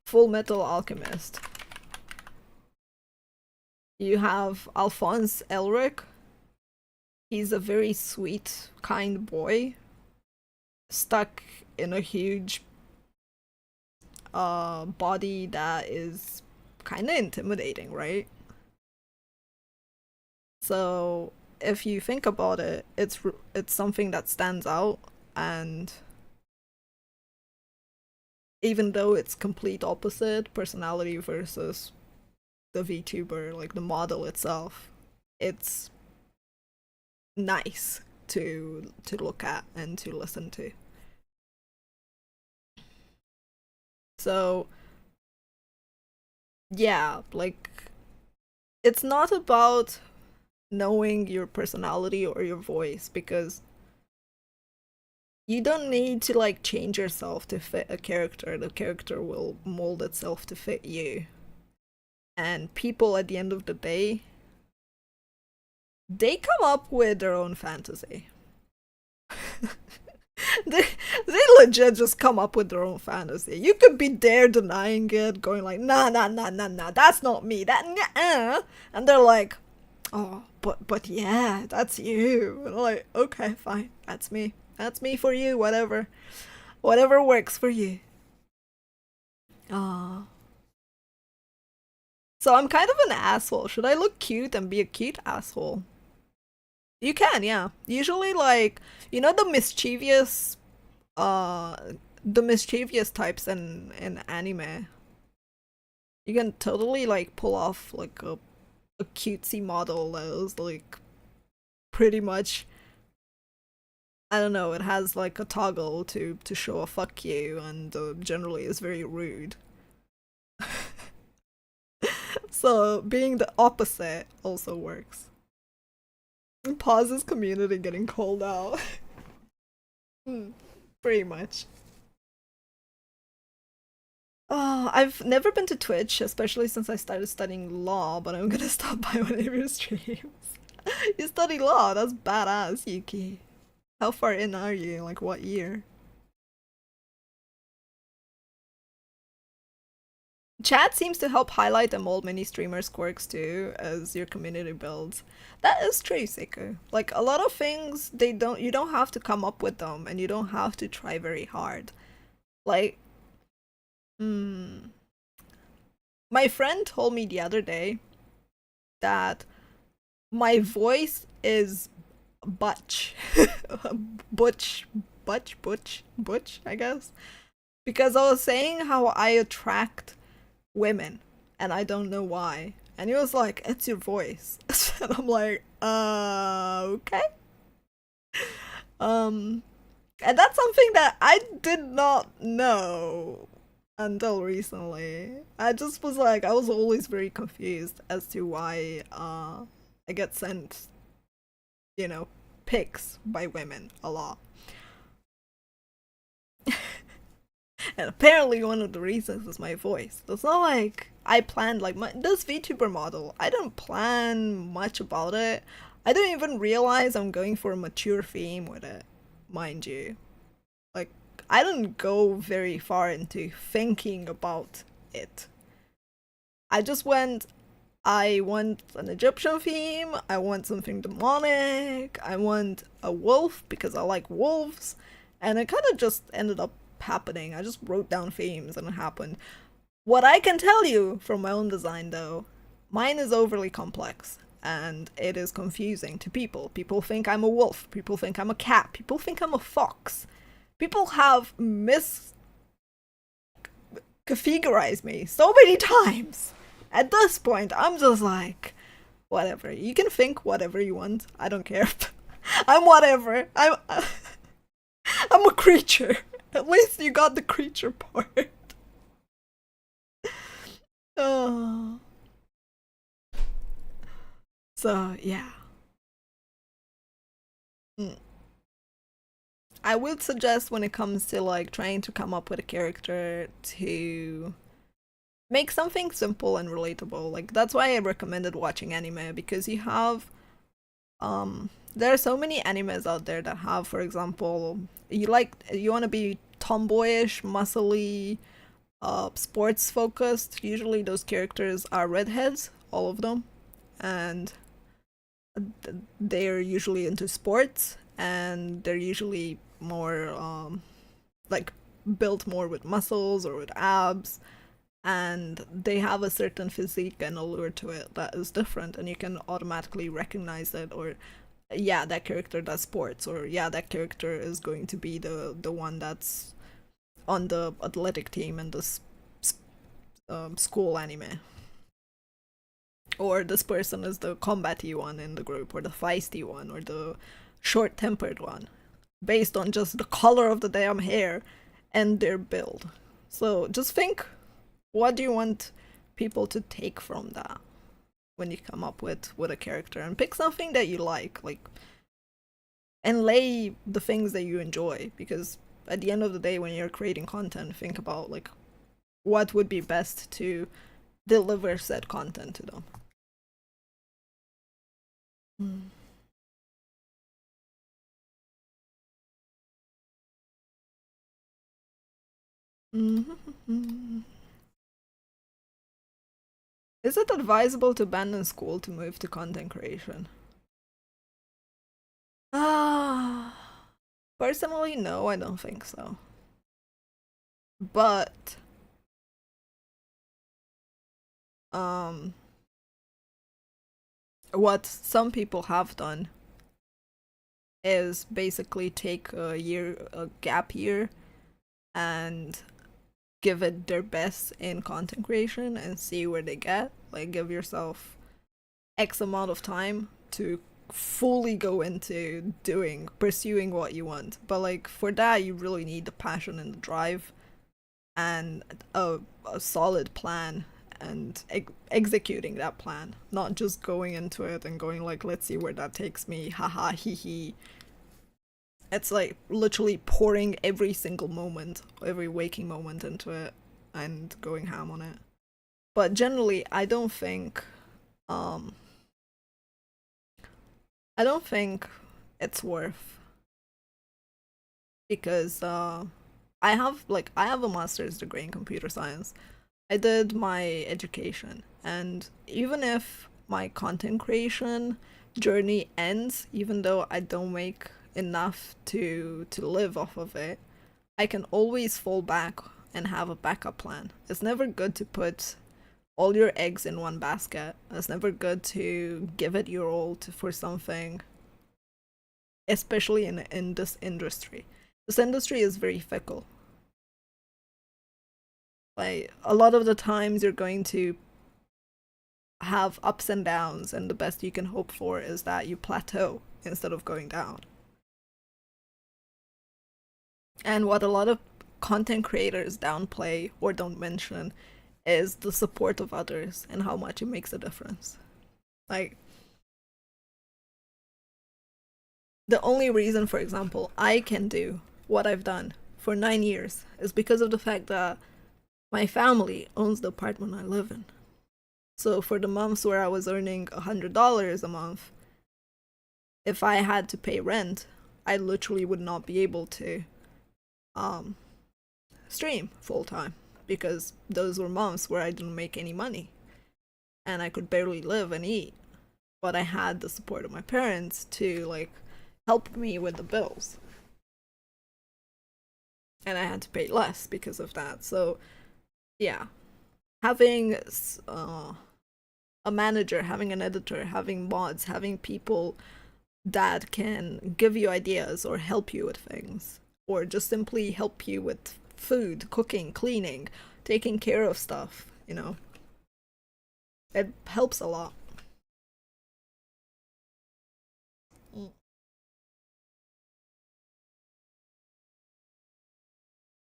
Speaker 1: Full Metal Alchemist. You have Alphonse Elric. He's a very sweet, kind boy stuck in a huge body that is kind of intimidating, right? So if you think about it, it's something that stands out, and even though it's complete opposite personality versus the VTuber, like the model itself, it's nice to look at and to listen to. So yeah, like it's not about knowing your personality or your voice, because you don't need to like change yourself to fit a character. The character will mold itself to fit you. And people at the end of the day, they come up with their own fantasy. they legit just come up with their own fantasy. You could be there denying it, going like, nah, that's not me. And they're like, oh, but yeah, that's you. And I'm like, okay, fine, that's me. That's me for you, whatever. Whatever works for you. Ah. So I'm kind of an asshole. Should I look cute and be a cute asshole? You can, yeah. Usually like, you know, uh the mischievous types in anime. You can totally like pull off like a cutesy model that is like pretty much, I don't know, it has like a toggle to show a fuck you, and generally is very rude. So being the opposite also works. Paws' community getting called out. Pretty much. Oh, I've never been to Twitch, especially since I started studying law, but I'm gonna stop by one of your streams. You study law? That's badass, Yuki. How far in are you? Like what year? Chat seems to help highlight and mold many streamers' quirks too, as your community builds. That is true, Seiko. Like a lot of things, you don't have to come up with them, and you don't have to try very hard. Like, my friend told me the other day that my voice is butch. Butch, I guess. Because I was saying how I attract women, and I don't know why. And he was like, it's your voice. And I'm like, okay. And that's something that I did not know until recently. I just was like, I was always very confused as to why I get sent, pics by women a lot. And apparently one of the reasons is my voice. It's not like I planned like this VTuber model. I didn't plan much about it. I didn't even realize I'm going for a mature theme with it, mind you. Like, I didn't go very far into thinking about it. I want an Egyptian theme, I want something demonic, I want a wolf because I like wolves, and it kind of just ended up happening. I just wrote down themes and it happened. What I can tell you from my own design though, mine is overly complex and it is confusing to people. People think I'm a wolf, people think I'm a cat, people think I'm a fox. People have miscategorized me so many times. At this point, I'm just like, whatever. You can think whatever you want. I don't care. I'm whatever. I'm a creature. At least you got the creature part. Oh. So, yeah. I would suggest when it comes to like trying to come up with a character to make something simple and relatable. Like that's why I recommended watching anime, because there are so many animes out there that have, for example, you want to be tomboyish, muscly, sports focused. Usually those characters are redheads, all of them, and they're usually into sports, and they're usually more like built more with muscles or with abs, and they have a certain physique and allure to it that is different, and you can automatically recognize it, or yeah, that character does sports, or yeah, that character is going to be the one that's on the athletic team in this school anime, or this person is the combatty one in the group, or the feisty one, or the short-tempered one, based on just the color of the damn hair and their build. So just think, what do you want people to take from that when you come up with a character, and pick something that you like, and lay the things that you enjoy, because at the end of the day, when you're creating content, think about like what would be best to deliver said content to them. Mm-hmm. Is it advisable to abandon school to move to content creation? Ah, personally, no, I don't think so. But what some people have done is basically take a gap year, and give it their best in content creation and see where they get. Like, give yourself X amount of time to fully go into pursuing what you want. But like for that, you really need the passion and the drive, and a solid plan, and executing that plan, not just going into it and going like, let's see where that takes me, haha, hee hee. It's like literally pouring every single moment, every waking moment into it, and going ham on it. But generally, I don't think it's worth, because I have a master's degree in computer science. I did my education, and even if my content creation journey ends, even though I don't make enough to live off of it, I can always fall back and have a backup plan. It's never good to put all your eggs in one basket. It's never good to give it your all for something, especially in this industry. This industry is very fickle. Like, a lot of the times you're going to have ups and downs, and the best you can hope for is that you plateau instead of going down. And what a lot of content creators downplay or don't mention is the support of others and how much it makes a difference. Like, the only reason, for example, I can do what I've done for 9 years is because of the fact that my family owns the apartment I live in. So for the months where I was earning $100 a month, if I had to pay rent, I literally would not be able to stream full time, because those were months where I didn't make any money and I could barely live and eat. But I had the support of my parents to like help me with the bills. And I had to pay less because of that. So yeah, having a manager, having an editor, having mods, having people that can give you ideas or help you with things, or just simply help you with food, cooking, cleaning, taking care of stuff, you know, it helps a lot.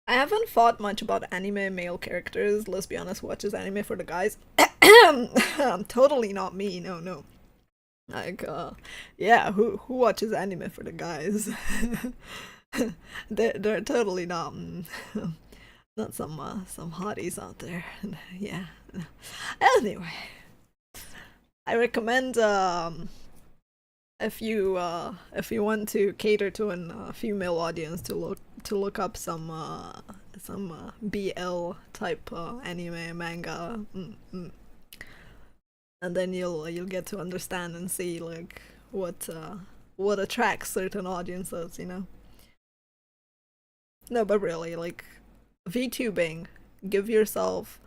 Speaker 1: I haven't thought much about anime male characters. Let's be honest, watches anime for the guys. Totally not me, no, no. Like, yeah, who watches anime for the guys? They're totally not not some hotties out there. Yeah. Anyway, I recommend if you want to cater to a female audience to look up some BL type anime manga. And then you'll get to understand and see like what attracts certain audiences, you know. No, but really, like, VTubing, give yourself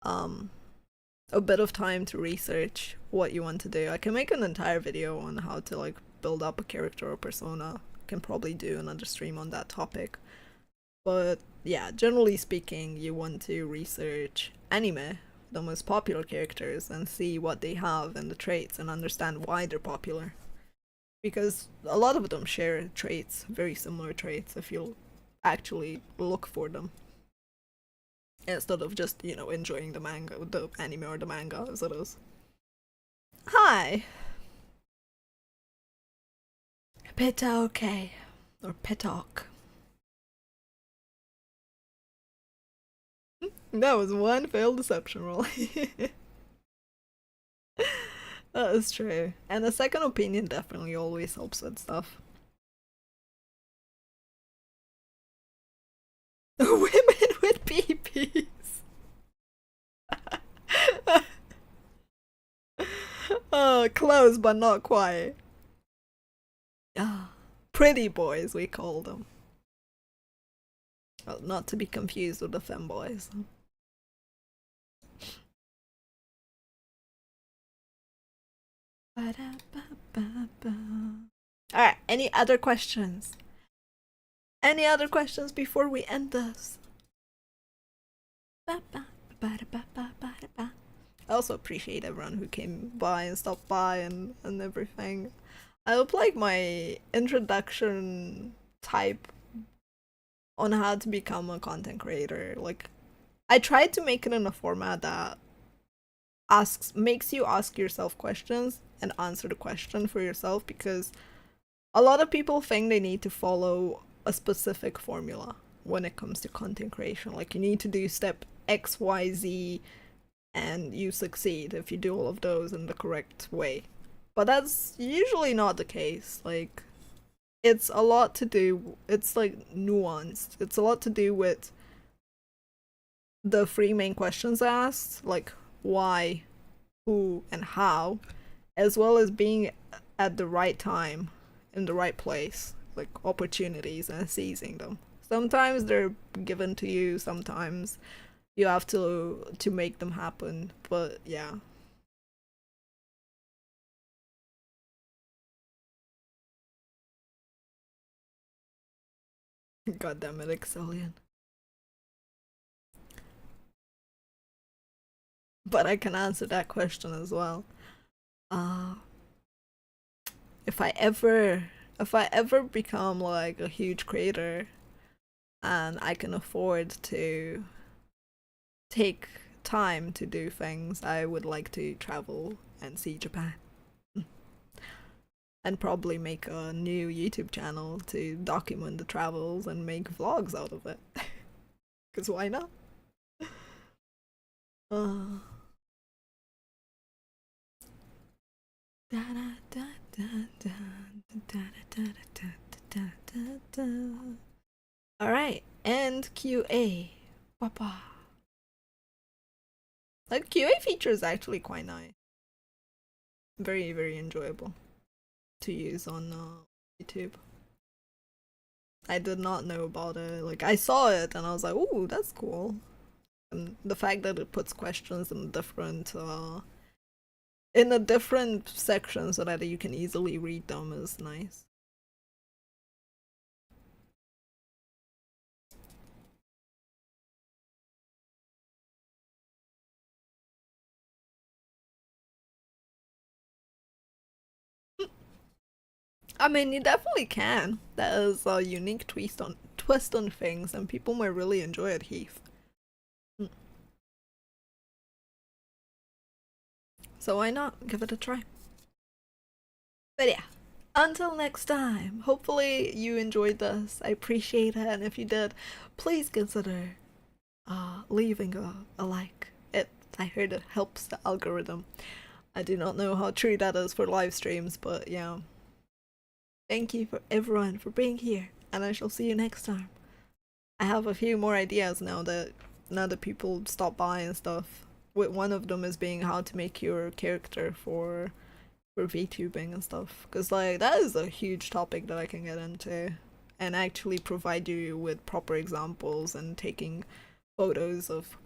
Speaker 1: a bit of time to research what you want to do. I can make an entire video on how to like build up a character or persona. Can probably do another stream on that topic. But yeah, generally speaking, you want to research anime, the most popular characters, and see what they have and the traits and understand why they're popular. Because a lot of them share traits, very similar traits, if you actually look for them. Instead of just, you know, enjoying the manga, the anime or the manga as it is. Hi! Pitoke. Or Pitok. That was one failed deception roll. That is true. And a second opinion definitely always helps with stuff. Women with PPs. Oh, close but not quite. Ah, pretty boys, we call them. Well, not to be confused with the femboys. Alright, any other questions? Any other questions before we end this? I also appreciate everyone who came by and stopped by and everything. I hope like my introduction type on how to become a content creator, like, I tried to make it in a format that makes you ask yourself questions and answer the question for yourself, because a lot of people think they need to follow a specific formula when it comes to content creation. Like, you need to do step XYZ and you succeed if you do all of those in the correct way. But that's usually not the case. Like, it's a lot to do, it's like nuanced. It's a lot to do with the three main questions asked, like why, who, and how, as well as being at the right time in the right place, like opportunities and seizing them. Sometimes they're given to you, sometimes you have to make them happen. But yeah. God damn it, Exilian. But I can answer that question as well. Uh if I ever become like a huge creator and I can afford to take time to do things, I would like to travel and see Japan. And probably make a new YouTube channel to document the travels and make vlogs out of it. Because why not? Uh, Alright, and QA. Papa. The QA feature is actually quite nice. Very, very enjoyable to use on YouTube. I did not know about it. Like, I saw it and I was like, ooh, that's cool. And the fact that it puts questions in a different section so that you can easily read them is nice. I mean, you definitely can. That is a unique twist on things, and people might really enjoy it, Heath. So why not give it a try? But yeah, until next time. Hopefully you enjoyed this. I appreciate it, and if you did, please consider leaving a like. I heard it helps the algorithm. I do not know how true that is for live streams, but yeah. Thank you for everyone for being here, and I shall see you next time. I have a few more ideas now that people stop by and stuff. With one of them is being how to make your character for VTubing and stuff, because like that is a huge topic that I can get into and actually provide you with proper examples and taking photos of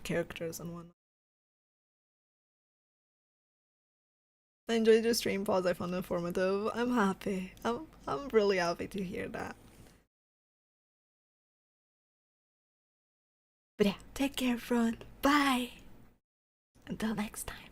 Speaker 1: characters and whatnot. I enjoyed your stream, Paws. I found it informative. I'm happy. I'm really happy to hear that. But yeah, take care, everyone. Bye. Until next time.